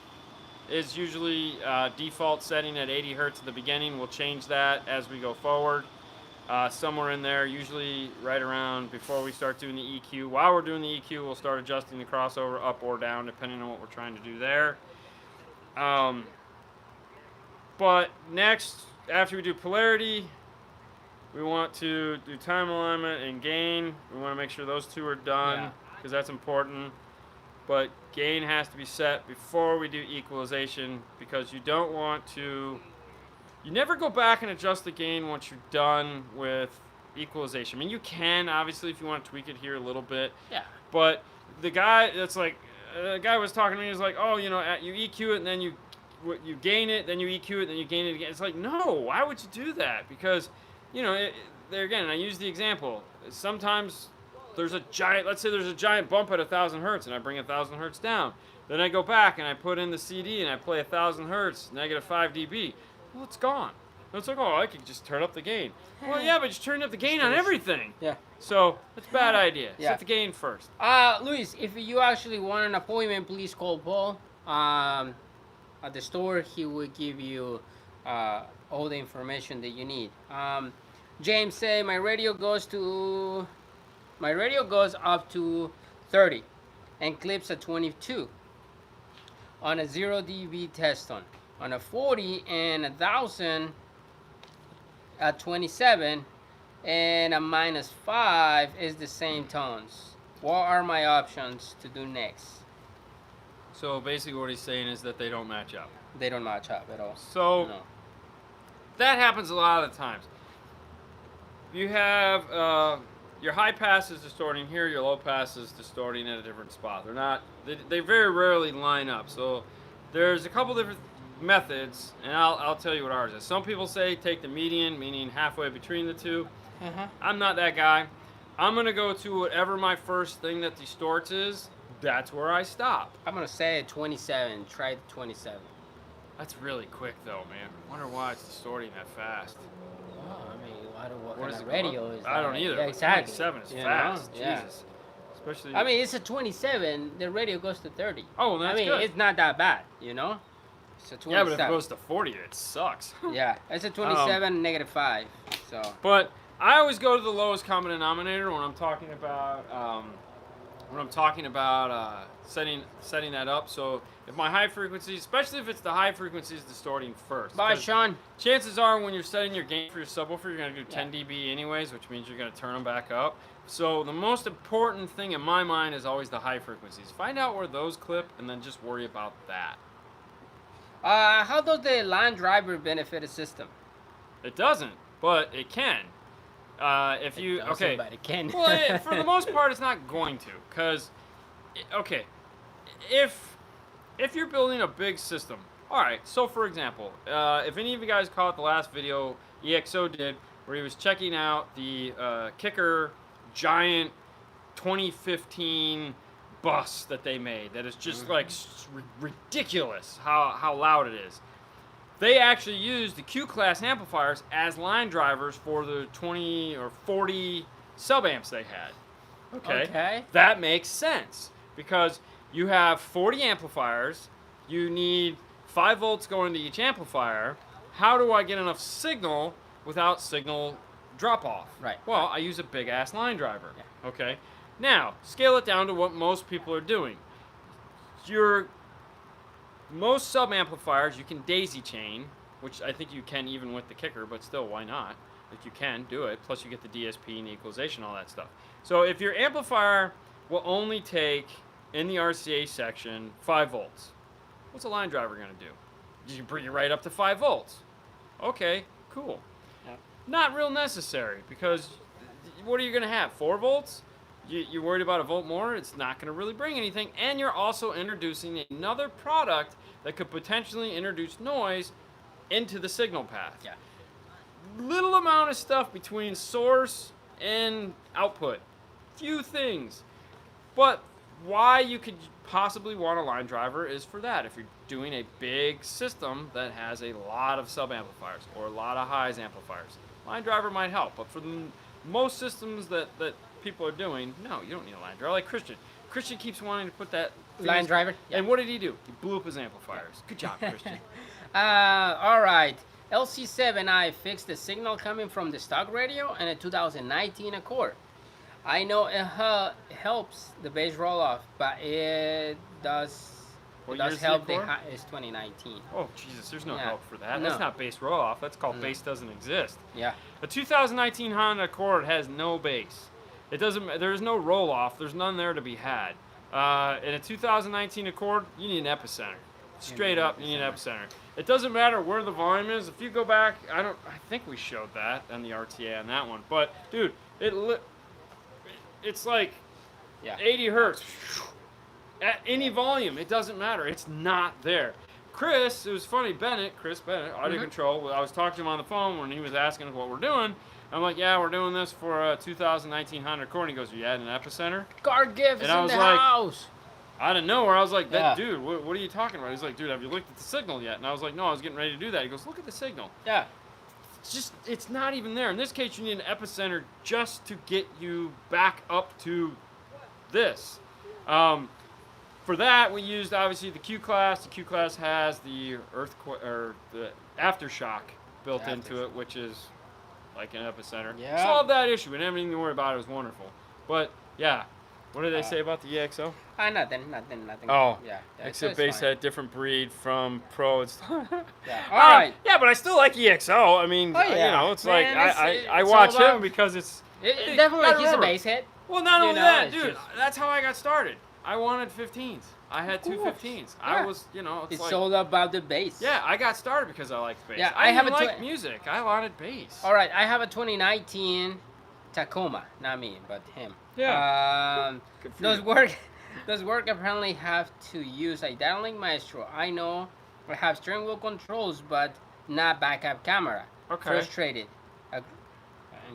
is usually default setting at 80 hertz at the beginning. We'll change that as we go forward. Somewhere in there, usually right around before we start doing the EQ. While we're doing the EQ, we'll start adjusting the crossover up or down depending on what we're trying to do there. But next, after we do polarity, we want to do time alignment and gain. We want to make sure those two are done because that's important. But gain has to be set before we do equalization because you don't want to... You never go back and adjust the gain once you're done with equalization. I mean, you can, obviously, if you want to tweak it here a little bit. Yeah. But the guy that's like... The guy was talking to me, he was like, oh, you know, you EQ it and then you gain it, then you EQ it, then you gain it again. It's like, no, why would you do that? Because, you know, there again, I use the example. Sometimes there's a giant, let's say there's a giant bump at 1,000 hertz and I bring 1,000 hertz down. Then I go back and I put in the CD and I play 1,000 hertz, negative 5 dB. Well, it's gone. It's like, oh, I could just turn up the gain. Well, yeah, but you turn up the gain on everything. Yeah. So that's a bad idea. Yeah. Set the gain first. Luis, if you actually want an appointment, please call Paul. At the store, he will give you all the information that you need. James said my radio goes up to 30 and clips at 22 on a 0 dB test tone. On a 40 and 1,000 at 27 and a -5 is the same tones. What are my options to do next? So basically what he's saying is that they don't match up. They don't match up at all. So No. that happens a lot of the times. You have your high pass is distorting here, your low pass is distorting at a different spot. They're not, they very rarely line up. So there's a couple different methods, and I'll tell you what ours is. Some people say take the median, meaning halfway between the two. I'm not that guy. I'm going to go to whatever my first thing that distorts is. That's where I stop. I'm going to say 27. Try the 27. That's really quick, though, man. I wonder why it's distorting that fast. Oh, I mean, what What kind is of it radio called? is I don't that? either. Yeah, but exactly. 27 is You know? fast. Yeah. Jesus. Especially. I mean, it's a 27. The radio goes to 30. Oh, well, that's I mean, good. it's not that bad, you know? It's a 27. Yeah, but if it goes to 40, it sucks. Yeah, it's a 27, -5. So. But I always go to the lowest common denominator when I'm talking about setting that up. So if my high frequency, especially if it's the high frequency, is distorting first. Bye, Sean. Chances are when you're setting your gain for your subwoofer, you're going to do 10 dB anyways, which means you're going to turn them back up. So the most important thing in my mind is always the high frequencies. Find out where those clip and then just worry about that. How does the line driver benefit a system? It doesn't, but it can. If you okay, but it can. well, for the most part, it's not going to, because okay, if you're building a big system, all right. So for example, if any of you guys caught the last video EXO did, where he was checking out the Kicker giant 2015 bus that they made, that is just like ridiculous how loud it is. They actually used the Q-class amplifiers as line drivers for the 20 or 40 sub-amps they had. Okay? That makes sense because you have 40 amplifiers. You need 5 volts going to each amplifier. How do I get enough signal without signal drop-off? Right. Well, I use a big-ass line driver. Yeah. Okay? Now, scale it down to what most people are doing. Most sub-amplifiers you can daisy chain, which I think you can even with the Kicker, but still, why not? If you can, do it. Plus you get the DSP and the equalization, all that stuff. So if your amplifier will only take, in the RCA section, 5 volts, what's a line driver going to do? You bring it right up to 5 volts. Okay, cool. Yep. Not real necessary, because what are you going to have, 4 volts? You're worried about a volt more, it's not going to really bring anything, and you're also introducing another product that could potentially introduce noise into the signal path. Yeah. Little amount of stuff between source and output. Few things. But why you could possibly want a line driver is for that. If you're doing a big system that has a lot of sub-amplifiers or a lot of highs amplifiers, line driver might help. But for most systems that people are doing, no, you don't need a line driver. Like Christian. Christian keeps wanting to put that line driver. Yeah. And what did he do? He blew up his amplifiers. Good job, Christian. All right. LC7I fixed the signal coming from the stock radio and a 2019 Accord. I know it helps the bass roll off, but it does What It does year's help. the Accord? It's 2019. Oh, Jesus, there's no Yeah. help for that. No. That's not bass roll-off. That's called No. bass doesn't exist. Yeah. A 2019 Honda Accord has no bass. It doesn't. There's no roll-off. There's none there to be had. In a 2019 Accord, you need an epicenter. Straight up, you need an epicenter. It doesn't matter where the volume is. If you go back, I think we showed that on the RTA on that one. But dude, it's like 80 hertz at any volume. It doesn't matter. It's not there. Chris, it was funny. Chris Bennett, audio control. I was talking to him on the phone when he was asking us what we're doing. I'm like, yeah, we're doing this for a 2019 Honda Accord. And he goes, you adding an epicenter? Car gift is And I in was the like, house. Out of nowhere, I was like, Yeah. dude, what are you talking about? He's like, dude, have you looked at the signal yet? And I was like, no, I was getting ready to do that. He goes, look at the signal. Yeah. It's not even there. In this case, you need an epicenter just to get you back up to this. For that, we used obviously the Q class. The Q class has the earthquake or the aftershock built into it, which is like an epicenter. Yeah. Solved that issue. We didn't have anything to worry about. It was wonderful. But yeah, what did they say about the EXO? Nothing. Oh, Yeah. except bass had different breed from Pro. It's Yeah. All right. Yeah, but I still like EXO. I mean, Oh, yeah. you know, it's Man, like it's I all watch about- him because it's Definitely, gotta he's a remember. bass head. Well, not You only know, that, it's dude. just- That's how I got started. I wanted 15s. I had two course. 15s. Yeah. I was, you know, It's like, all about the bass. yeah. I got started because I liked bass. Yeah, I I have didn't a like music. I wanted bass. All right, I have a 2019 Tacoma. Not me, but him. Yeah. Good for Those you. work. Those work apparently have to use a dabbling maestro. I know I have steering wheel controls, but not backup camera. Okay. Frustrated. And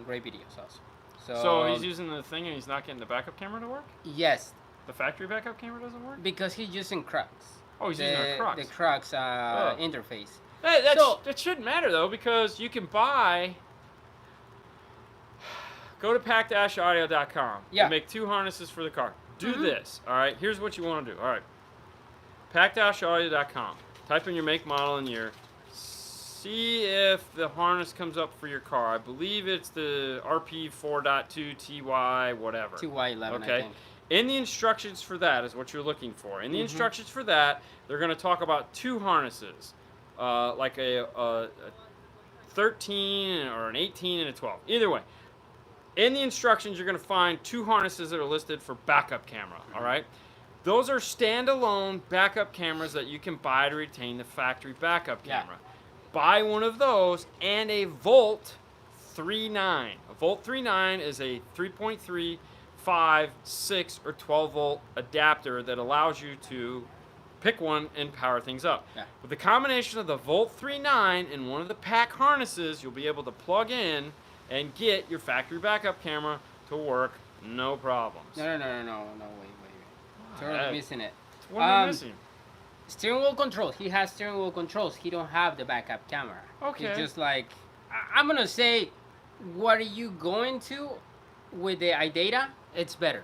great videos also. So he's using the thing and he's not getting the backup camera to work? Yes, The factory backup camera doesn't work? because he's using Crux. Oh, he's using a Crux. The Crux interface. Hey, So- that shouldn't matter though, because you can buy. Go to pack-audio.com. Yeah. And make 2 harnesses for the car. Do Mhm. this. All right. Here's what you want to do. All right. Pack-audio.com. Type in your make, model, and year. See if the harness comes up for your car. I believe it's the RP4.2 TY whatever. 2Y11, I Okay. think. In the instructions for that is what you're looking for. In the Mhm. instructions for that, they're going to talk about 2 harnesses, like a 13 or an 18 and a 12. Either way, in the instructions, you're going to find 2 harnesses that are listed for backup camera. All right, those are standalone backup cameras that you can buy to retain the factory backup Yeah. camera. Buy one of those and a Volt 3.9. A Volt 3.9 is a 3.3, 5, 6, or 12 volt adapter that allows you to pick one and power things up. Yeah. With the combination of the Volt 3.9 and one of the pack harnesses, you'll be able to plug in and get your factory backup camera to work no problems. No, wait. Totally Hey, missing it. what am I missing? Steering wheel controls. He has steering wheel controls. He don't have the backup camera. Okay. It's just like, I'm gonna say, what are you going to with the iData? It's better.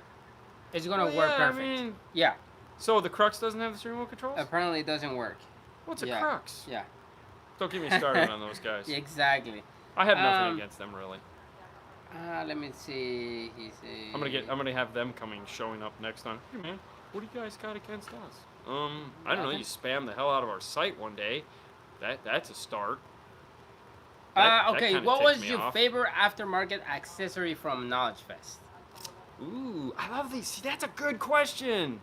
It's gonna Well, work yeah, perfect. I mean, Yeah. so the Crux doesn't have the steering wheel controls? Apparently it doesn't work. What's a yeah. Crux? Yeah. Don't get me started on those guys. Exactly. I have nothing Um, against them really. Let me see. He's a... I'm gonna have them showing up next time. Hey man, what do you guys got against us? I don't know. You spam the hell out of our site one day. That's a start. That okay. kinda What ticked was me your off. favorite aftermarket accessory from Knowledgefest? Ooh, I love these. See, that's a good question.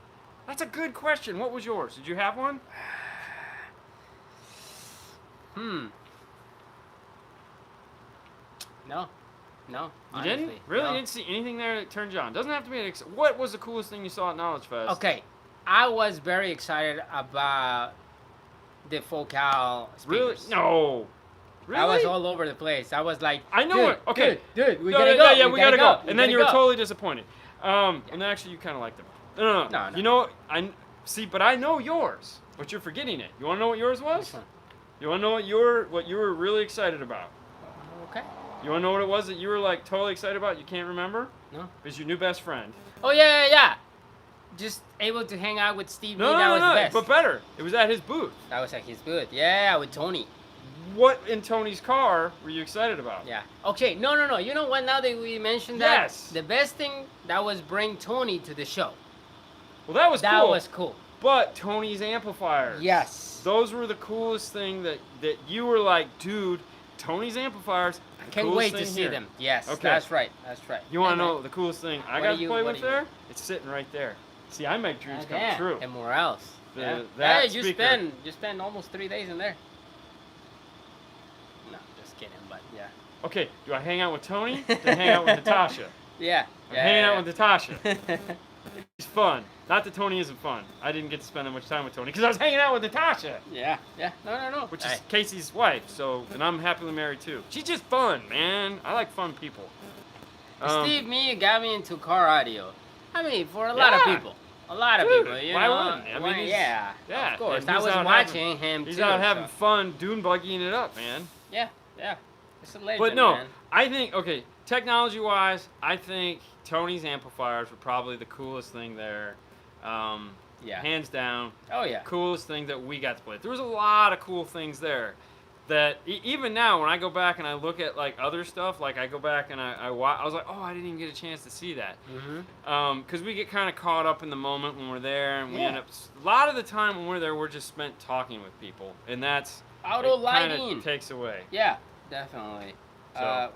That's a good question. What was yours? Did you have one? No. You honestly, didn't? Really? no. You didn't see anything there that turned you on? Doesn't have to be an what was the coolest thing you saw at Knowledge Fest? Okay, I was very excited about the Focal Really? speakers. No. Really? I was all over the place. I was like, I know dude, it. Okay. dude, we No, gotta no, go. yeah, we gotta go. We And then gotta you were go. totally disappointed. And then actually you kind of liked them. No. No. You know, I see, but I know yours, but you're forgetting it. You want to know what yours was? Which one? You want to know what you were really excited about? Okay. You want to know what it was that you were like totally excited about? You can't remember? No. It's your new best friend. Oh yeah. Just able to hang out with Steve. No, that was the no, best. but better. It was at his booth. That was at his booth. Yeah, with Tony. What in Tony's car were you excited about? Yeah. Okay. No. You know what? Now that we mentioned that, Yes. the best thing that was bring Tony to the show. Well, that was That cool. was cool. But Tony's amplifiers. Yes. Those were the coolest thing that you were like, dude, Tony's amplifiers. I can't wait to see them. Yes, Okay. that's right. That's right. You want to know the coolest thing I got to play with you- there? It's sitting right there. See, I make dreams come true. And more else. Yeah. That Hey, you spend almost 3 days in there. No, just kidding, but yeah. Okay, do I hang out with Tony? Then hang out with Natasha. Yeah. I'm hanging out with Natasha. It's fun. Not that Tony isn't fun. I didn't get to spend that much time with Tony because I was hanging out with Natasha. Yeah. No. Which is Casey's wife. So, and I'm happily married too. She's just fun, man. I like fun people. Steve, got me into car audio. I mean, for a lot of people. A lot of people, you why know. wouldn't he? I mean, yeah, of course. and I he's was out watching him He's too. out having fun dune buggying it up, man. Yeah. It's a legend, But no, man. I think, okay, technology-wise, I think Tony's amplifiers were probably the coolest thing there. Yeah. Hands down. Oh, yeah. Coolest thing that we got to play. There was a lot of cool things there that even now when I go back and I look at like other stuff, like I go back and I was like, oh, I didn't even get a chance to see that. Because we get kind of caught up in the moment when we're there, and we end up, a lot of the time when we're there, we're just spent talking with people, and that's auto kind lighting of takes away. Yeah, definitely. So.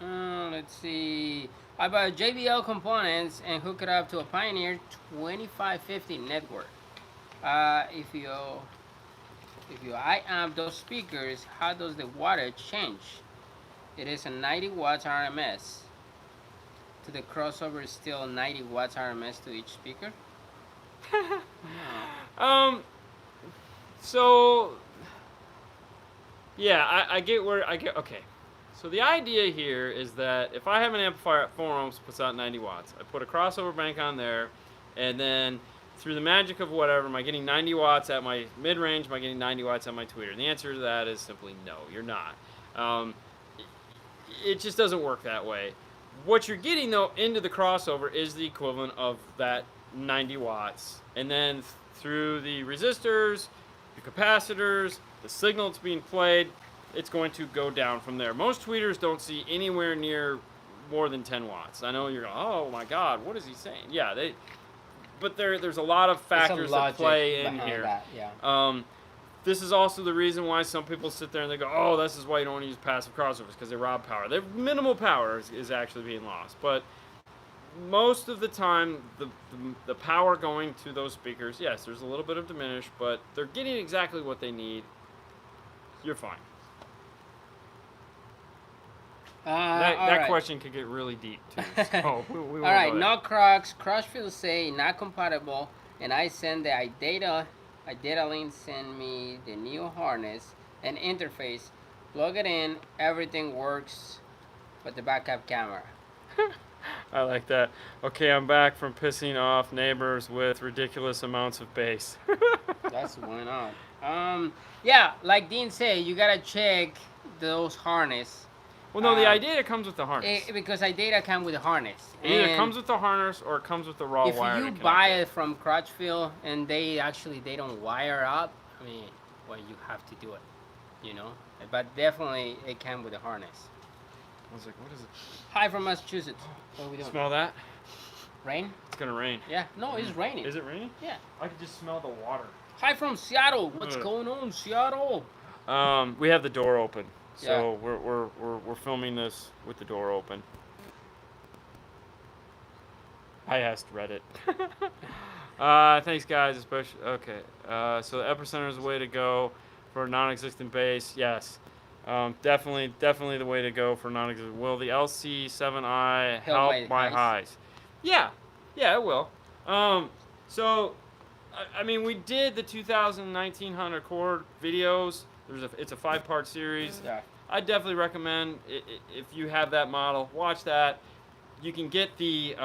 Let's see. I bought JBL components and hook it up to a Pioneer 2550 network. If you I amp those speakers, how does the wattage change? It is a 90 watts RMS. To the crossover is still 90 watts RMS to each speaker. So yeah, I get okay. So the idea here is that if I have an amplifier at 4 ohms, puts out 90 watts, I put a crossover bank on there, and then through the magic of whatever, am I getting 90 watts at my mid-range? Am I getting 90 watts at my tweeter? And the answer to that is simply no, you're not. It just doesn't work that way. What you're getting, though, into the crossover is the equivalent of that 90 watts. And then through the resistors, the capacitors, the signal that's being played, it's going to go down from there. Most tweeters don't see anywhere near more than 10 watts. I know you're going, oh my God, what is he saying? Yeah, but there's a lot of factors that play in here. That, yeah. This is also the reason why some people sit there and they go, oh, this is why you don't want to use passive crossovers, because they rob power. Their minimal power is actually being lost. But most of the time, the power going to those speakers, yes, there's a little bit of diminish, but they're getting exactly what they need. You're fine. That question could get really deep too. So we all right, no Crocs. Crushfield say not compatible, and I send the iDataLink send me the new harness and interface. Plug it in, everything works, but the backup camera. I like that. Okay, I'm back from pissing off neighbors with ridiculous amounts of bass. That's going on. Yeah, like Dean said, you gotta check those harness. Well, no, the iData comes with the harness. Because iData comes with the harness. It either comes with the harness or it comes with the raw wire. If you buy it from Crutchfield and they don't wire up, I mean, well, you have to do it, you know. But definitely, it came with the harness. I was like, what is it? Hi from Massachusetts. What are we doing? Smell that? Rain? It's gonna rain. Yeah. No, it's raining. Is it raining? Yeah. I can just smell the water. Hi from Seattle. What's going on, Seattle? We have the door open. So Yeah. we're filming this with the door open. I asked Reddit. Thanks guys, especially okay. So the epicenter is the way to go for non-existent bass. Yes, definitely the way to go for non-existent. Will the LC7i help my highs? Yeah, it will. So I mean, we did the 2019 Honda Accord videos. It's a 5-part series. Yeah. I definitely recommend if you have that model, watch that. You can get the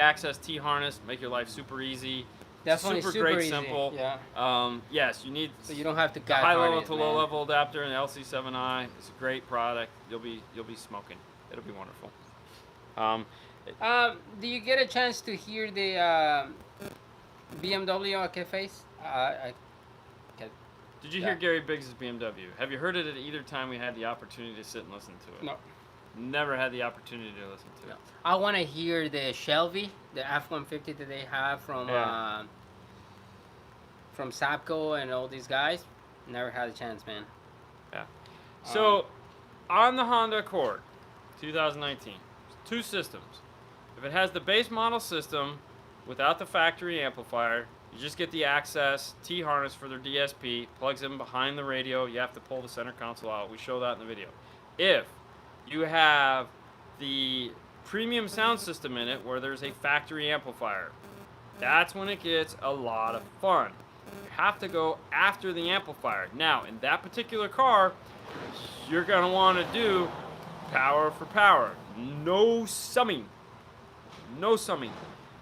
Access T harness, make your life super easy. Definitely super super great, easy. simple. Yeah. Yes, you need. So you don't have to the high level to low level adapter and the LC7i. It's a great product. You'll be smoking. It'll be wonderful. Do you get a chance to hear the BMW cafes? Did you hear Gary Biggs' BMW? Have you heard it at either time we had the opportunity to sit and listen to it? No. Never had the opportunity to listen to it. I want to hear the Shelby, the F-150 that they have from Sapco and all these guys. Never had a chance, man. Yeah. So, on the Honda Accord, 2019, 2 systems. If it has the base model system without the factory amplifier, you just get the Access T-harness for their DSP, plugs in behind the radio. You have to pull the center console out. We show that in the video. If you have the premium sound system in it where there's a factory amplifier, that's when it gets a lot of fun. You have to go after the amplifier. Now, in that particular car, you're going to want to do power for power. No summing. No summing.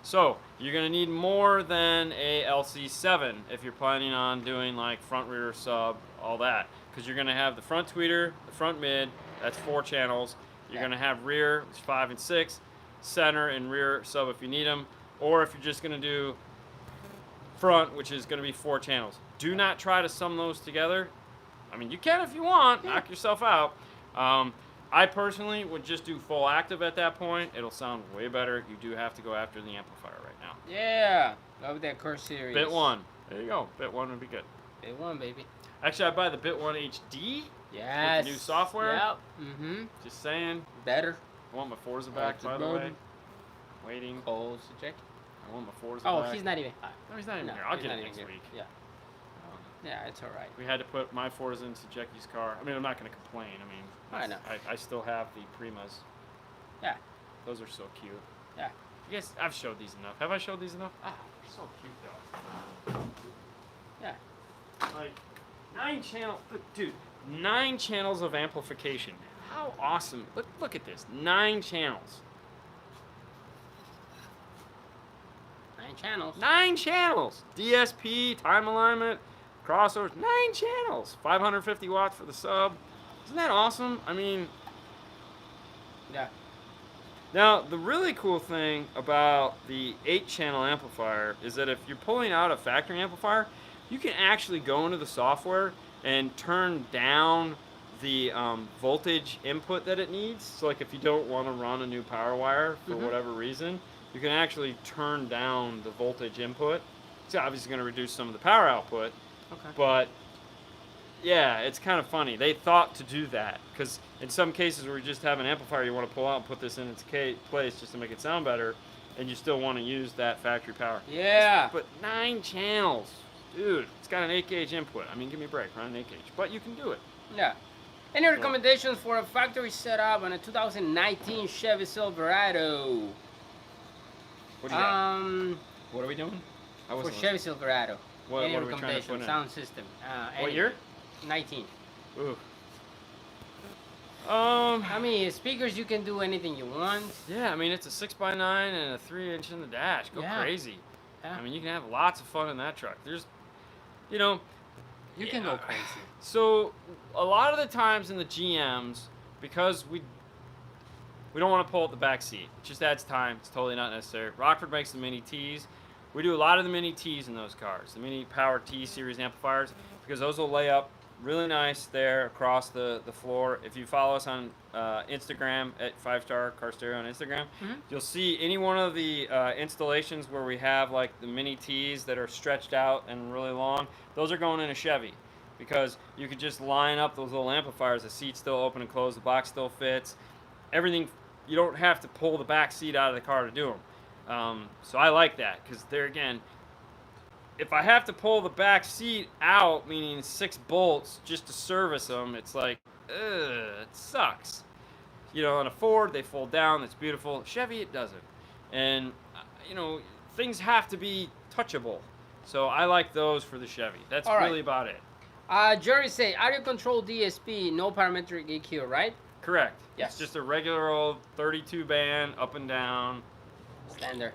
So, you're going to need more than a LC7 if you're planning on doing like front, rear, sub, all that. Because you're going to have the front tweeter, the front mid, that's 4 channels. You're going to have rear, which is 5 and 6, center and rear sub if you need them. Or if you're just going to do front, which is going to be 4 channels. Do not try to sum those together. I mean, you can if you want. Knock yourself out. I personally would just do full active at that point. It'll sound way better. You do have to go after the amplifier right now. Yeah. Love that Core Series. Bit 1. There you go. Bit 1 would be good. Bit 1, baby. Actually, I'd buy the Bit 1 HD. Yes. With the new software. Yep. Mm-hmm. Just saying. Better. I want my Forza back, by the way. Waiting. Pulse check. I want my Forza back. Oh, he's not even. No, he's not even here. I'll get it next week. Yeah. Yeah, it's all right. We had to put my Forza into Jackie's car. I mean, I'm not going to complain. I mean, I know. I still have the Primas. Yeah. Those are so cute. Yeah. I guess I've showed these enough. Have I showed these enough? Ah, they're so cute, though. Yeah. Like, 9 channels. Dude, 9 channels of amplification. How awesome. Look at this. 9 channels. 9 channels. 9 channels. DSP, time alignment, crossovers. 9 channels. 550 watts for the sub. Isn't that awesome? I mean, yeah. Now, the really cool thing about the 8-channel amplifier is that if you're pulling out a factory amplifier, you can actually go into the software and turn down the voltage input that it needs. So like if you don't want to run a new power wire for whatever reason, you can actually turn down the voltage input. It's obviously going to reduce some of the power output, but yeah, it's kind of funny. They thought to do that because in some cases where you just have an amplifier you want to pull out and put this in its place just to make it sound better, and you still want to use that factory power. Yeah. But 9 channels. Dude, it's got an 8-gauge input. I mean, give me a break, run an 8-gauge. But you can do it. Yeah. Any recommendations for a factory setup on a 2019 Chevy Silverado? What do you got? What are we doing? For Chevy Silverado. What Any are we trying to put in? Sound system. What year? 19. Ooh. I mean, speakers, you can do anything you want. Yeah, I mean, it's a 6x9 and a 3-inch in the dash. Go crazy. Yeah. I mean, you can have lots of fun in that truck. There's, you know... You can go crazy. So, a lot of the times in the GMs, because we don't want to pull up the back seat. It just adds time. It's totally not necessary. Rockford makes the Mini Ts. We do a lot of the Mini Ts in those cars, the Mini Power T Series amplifiers, because those will lay up really nice there across the floor. If you follow us on Instagram at 5-Star Car Stereo on Instagram, you'll see any one of the installations where we have like the Mini Ts that are stretched out and really long. Those are going in a Chevy because you could just line up those little amplifiers. The seat's still open and closed. The box still fits. Everything. You don't have to pull the back seat out of the car to do them. So I like that because there again, if I have to pull the back seat out, meaning 6 bolts just to service them, it's like, it sucks. You know, on a Ford, they fold down. That's beautiful. Chevy, it doesn't. And, you know, things have to be touchable. So I like those for the Chevy. That's really about it. Jerry say, audio control DSP, no parametric EQ, right? Correct. Yes. It's just a regular old 32 band, up and down. Standard.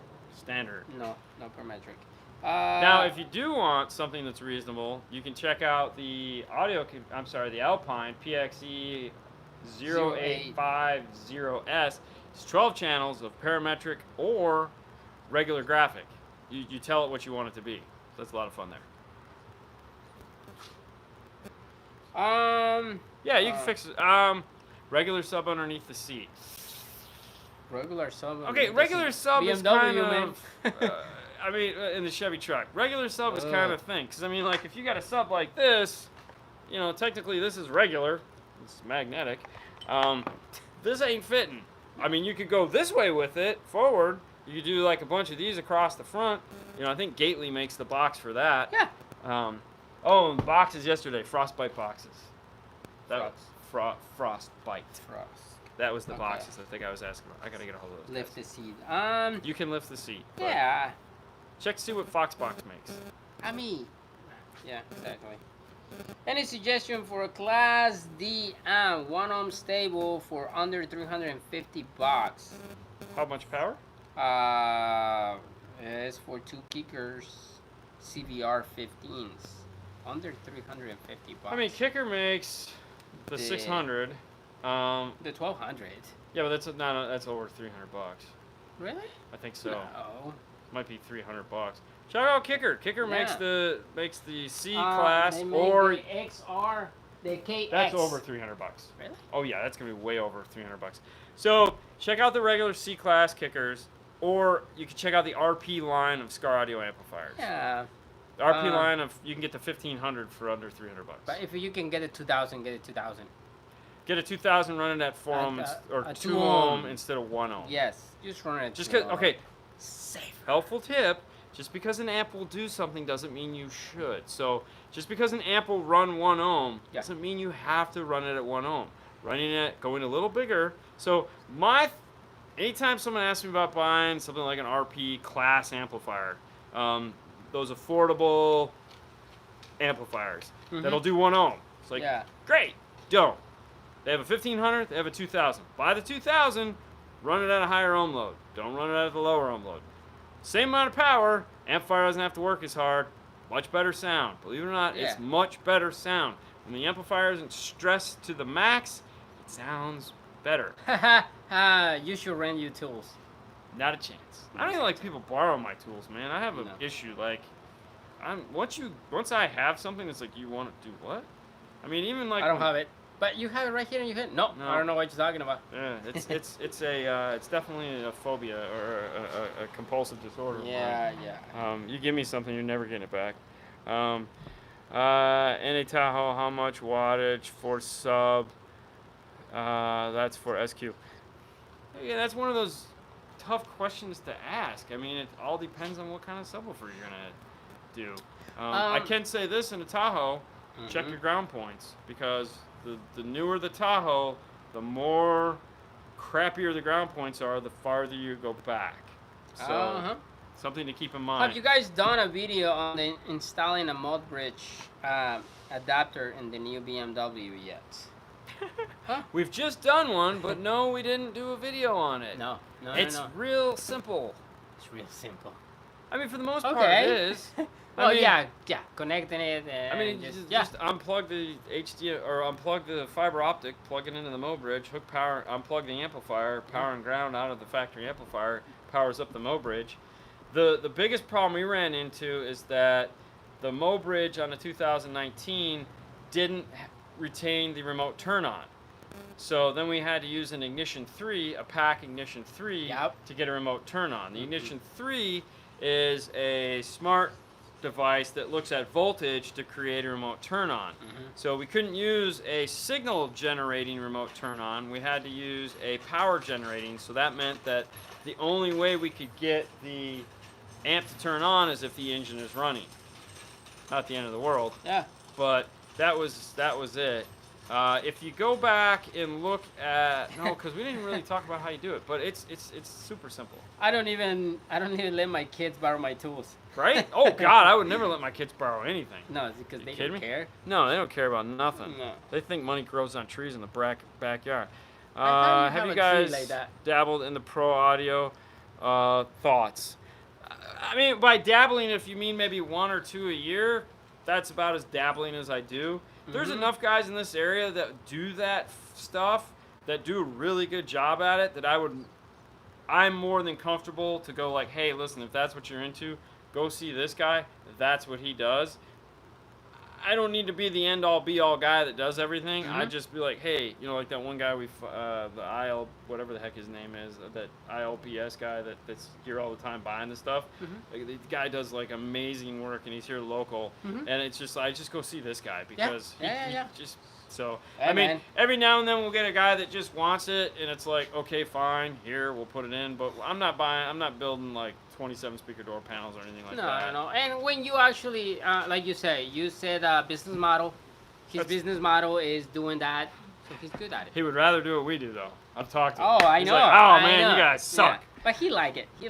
No parametric. Now, if you do want something that's reasonable, you can check out the the Alpine PXE 0850S. It's 12 channels of parametric or regular graphic. You tell it what you want it to be. So that's a lot of fun there. Yeah, you can fix it. Regular sub underneath the seat. Regular sub. Okay, regular sub is kind BMW, of. I mean, in the Chevy truck, regular sub is kind of thing. Because I mean, like if you got a sub like this, you know, technically this is regular. It's magnetic. This ain't fitting. I mean, you could go this way with it forward. You could do like a bunch of these across the front. You know, I think Gately makes the box for that. Yeah. Oh, and boxes yesterday, frostbite boxes. That was frostbite. Frost. That was the boxes I think I was asking about. I gotta get a hold of those. Lift the seat. You can lift the seat. Yeah. Check to see what Foxbox makes. I mean, yeah, exactly. Any suggestion for a Class D amp 1 ohm stable for under 350 bucks? How much power? It's for 2 kickers, CVR 15s, under 350 bucks. I mean, Kicker makes the 600. The 1200. Yeah, but that's over 300 bucks. Really? I think so. No. Might be 300 bucks. Shout out Kicker. Kicker makes the C class they or the XR, the KX. that's over 300 bucks. Really? Oh yeah, that's gonna be way over 300 bucks. So check out the regular C class kickers, or you can check out the RP line of Scar Audio amplifiers. Yeah. The RP line of you can get the 1500 for under 300 bucks. But if you can get a 2000, get a 2000. Get a 2000 running at 4 ohm or 2 ohm instead of 1 ohm. Yes, just run it. Just because, okay, helpful tip. Just because an amp will do something doesn't mean you should. So just because an amp will run 1 ohm doesn't mean you have to run it at 1 ohm. Running it, going a little bigger. So anytime someone asks me about buying something like an RP class amplifier, those affordable amplifiers that'll do 1 ohm. It's like, great, don't. They have a 1500, they have a 2000. Buy the 2000, run it at a higher ohm load. Don't run it at the lower ohm load. Same amount of power, amplifier doesn't have to work as hard, much better sound. Believe it or not, it's much better sound. When the amplifier isn't stressed to the max, it sounds better. You should rent your tools. Not a chance. I don't even like people borrow my tools, man. I have an issue. Like, once I have something, it's like, you want to do what? I mean, even like I don't have it. But you have it right here in your head. No, I don't know what you're talking about. Yeah, it's definitely a phobia or a compulsive disorder. Yeah. You give me something, you're never getting it back. NA Tahoe, how much wattage for sub? That's for SQ. Yeah, that's one of those tough questions to ask. I mean, it all depends on what kind of subwoofer you're gonna do. I can say this in a Tahoe: check your ground points, because the newer the Tahoe, the more crappier the ground points are, the farther you go back. So something to keep in mind. Have you guys done a video on installing a mud bridge adapter in the new BMW yet? We've just done one, but no, we didn't do a video on it. No. It's real simple. It's real simple. I mean, for the most part, it is. Well, yeah, connecting it. I mean, just unplug the HD or unplug the fiber optic, plug it into the Mo bridge, hook power, unplug the amplifier, power and ground out of the factory amplifier, powers up the Mo bridge. The biggest problem we ran into is that the Mo bridge on the 2019 didn't retain the remote turn on. So then we had to use an Ignition 3, a pack Ignition 3, to get a remote turn on. The Ignition 3 is a smart device that looks at voltage to create a remote turn on. So we couldn't use a signal generating remote turn on. We had to use a power generating. So that meant that the only way we could get the amp to turn on is if the engine is running. Not the end of the world. Yeah. But that was it. If you go back and look at because we didn't really talk about how you do it, but it's super simple. I don't even let my kids borrow my tools. Right? Oh God, I would never let my kids borrow anything. No, it's because they don't care. No, they don't care about nothing. No. They think money grows on trees in the backyard. Have you guys like dabbled in the pro audio? Thoughts? I mean, by dabbling, if you mean maybe 1 or 2 a year, that's about as dabbling as I do. There's enough guys in this area that do that stuff, that do a really good job at it, that I'm more than comfortable to go like, hey, listen, if that's what you're into, go see this guy. That's what he does. I don't need to be the end all be all guy that does everything. Mm-hmm. I'd just be like, hey, you know, like that one guy the IL whatever the heck his name is, that ILPS guy that's here all the time buying the stuff. Mm-hmm. Like, the guy does like amazing work and he's here local. Mm-hmm. And it's just I just go see this guy because he just so Hey, I mean man. every now and then we'll get a guy that just wants it and it's like, okay, fine, here we'll put it in, but I'm not building like 27 speaker door panels or anything like that. No. And when you actually, like you said business model. His business model is doing that, so he's good at it. He would rather do what we do though. I've talked to him. Oh, I He's know. like, oh I man, know. you guys suck. Yeah. But he like it. See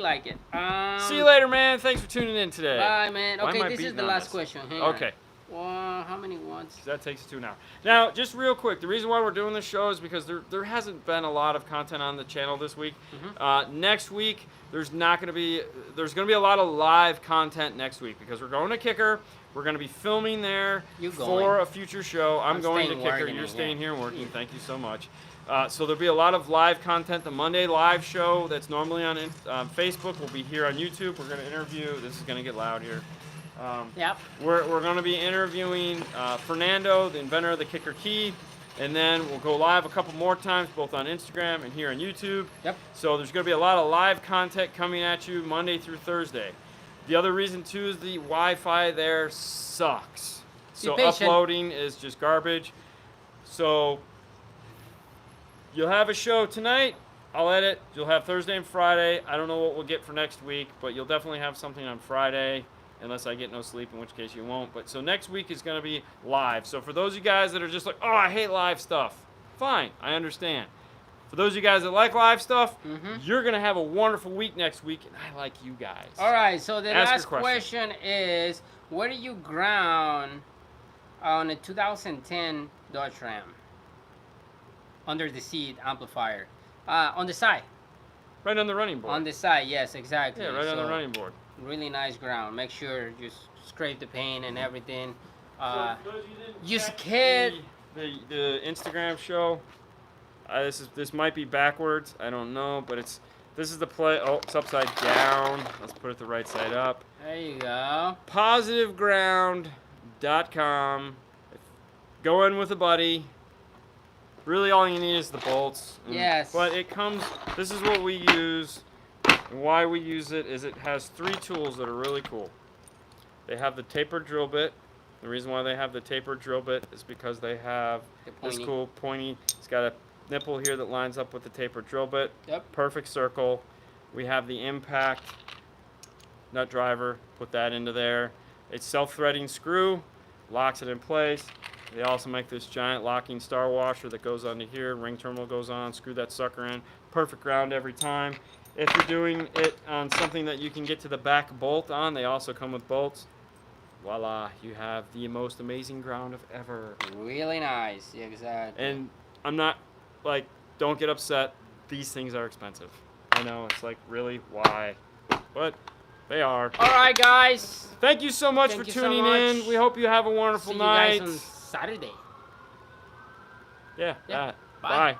you later, man. Thanks for tuning in today. Bye, man. Why am Okay, I this is beating the on last this? question. Hang on. Okay. Well, how many ones? That takes us to an hour. Now, just real quick, the reason why we're doing this show is because there hasn't been a lot of content on the channel this week. Next week, there's going to be a lot of live content next week because we're going to Kicker. We're going to be filming there for a future show. I'm going to Kicker. You're staying here and working. Thank you so much. So there'll be a lot of live content. The Monday live show that's normally on Facebook will be here on YouTube. We're going to interview. This is going to get loud here. Yep. We're going to be interviewing Fernando, the inventor of the Kicker Key, and then we'll go live a couple more times, both on Instagram and here on YouTube. Yep. So there's going to be a lot of live content coming at you Monday through Thursday. The other reason too is the Wi-Fi there sucks. So uploading is just garbage. So you'll have a show tonight. I'll edit. You'll have Thursday and Friday. I don't know what we'll get for next week, but you'll definitely have something on Friday. Unless I get no sleep, in which case you won't. But so next week is going to be live. So for those of you guys that are just like, oh, I hate live stuff, fine, I understand. For those of you guys that like live stuff, you're going to have a wonderful week next week, and I like you guys. All right, so the Ask last question is, where do you ground on a 2010 Dodge Ram? Under the seat amplifier. On the side. Right on the running board. On the side, yes, exactly. Yeah, right on the running board. Really nice ground. Make sure you scrape the paint and everything. So for those of you who didn't Use a catch kit. the Instagram show. This might be backwards. I don't know, but this is the play. Oh, it's upside down. Let's put it the right side up. There you go. PositiveGround.com. Go in with a buddy. Really, all you need is the bolts. Yes. But it comes. This is what we use. And why we use it is it has 3 tools that are really cool. They have the tapered drill bit. The reason why they have the tapered drill bit is because they have this cool pointy. It's got a nipple here that lines up with the tapered drill bit. Yep. Perfect circle. We have the impact nut driver. Put that into there. It's self-threading screw. Locks it in place. They also make this giant locking star washer that goes onto here. Ring terminal goes on. Screw that sucker in. Perfect ground every time. If you're doing it on something that you can get to the back bolt on, they also come with bolts. Voila, you have the most amazing ground of ever. Really nice. Yeah, exactly. And I'm not, like, don't get upset. These things are expensive. I know, it's like, really, why? But they are. All right, guys. Thank you so much for tuning in. We hope you have a wonderful night. See you guys on Saturday. Yeah, Yeah. Bye.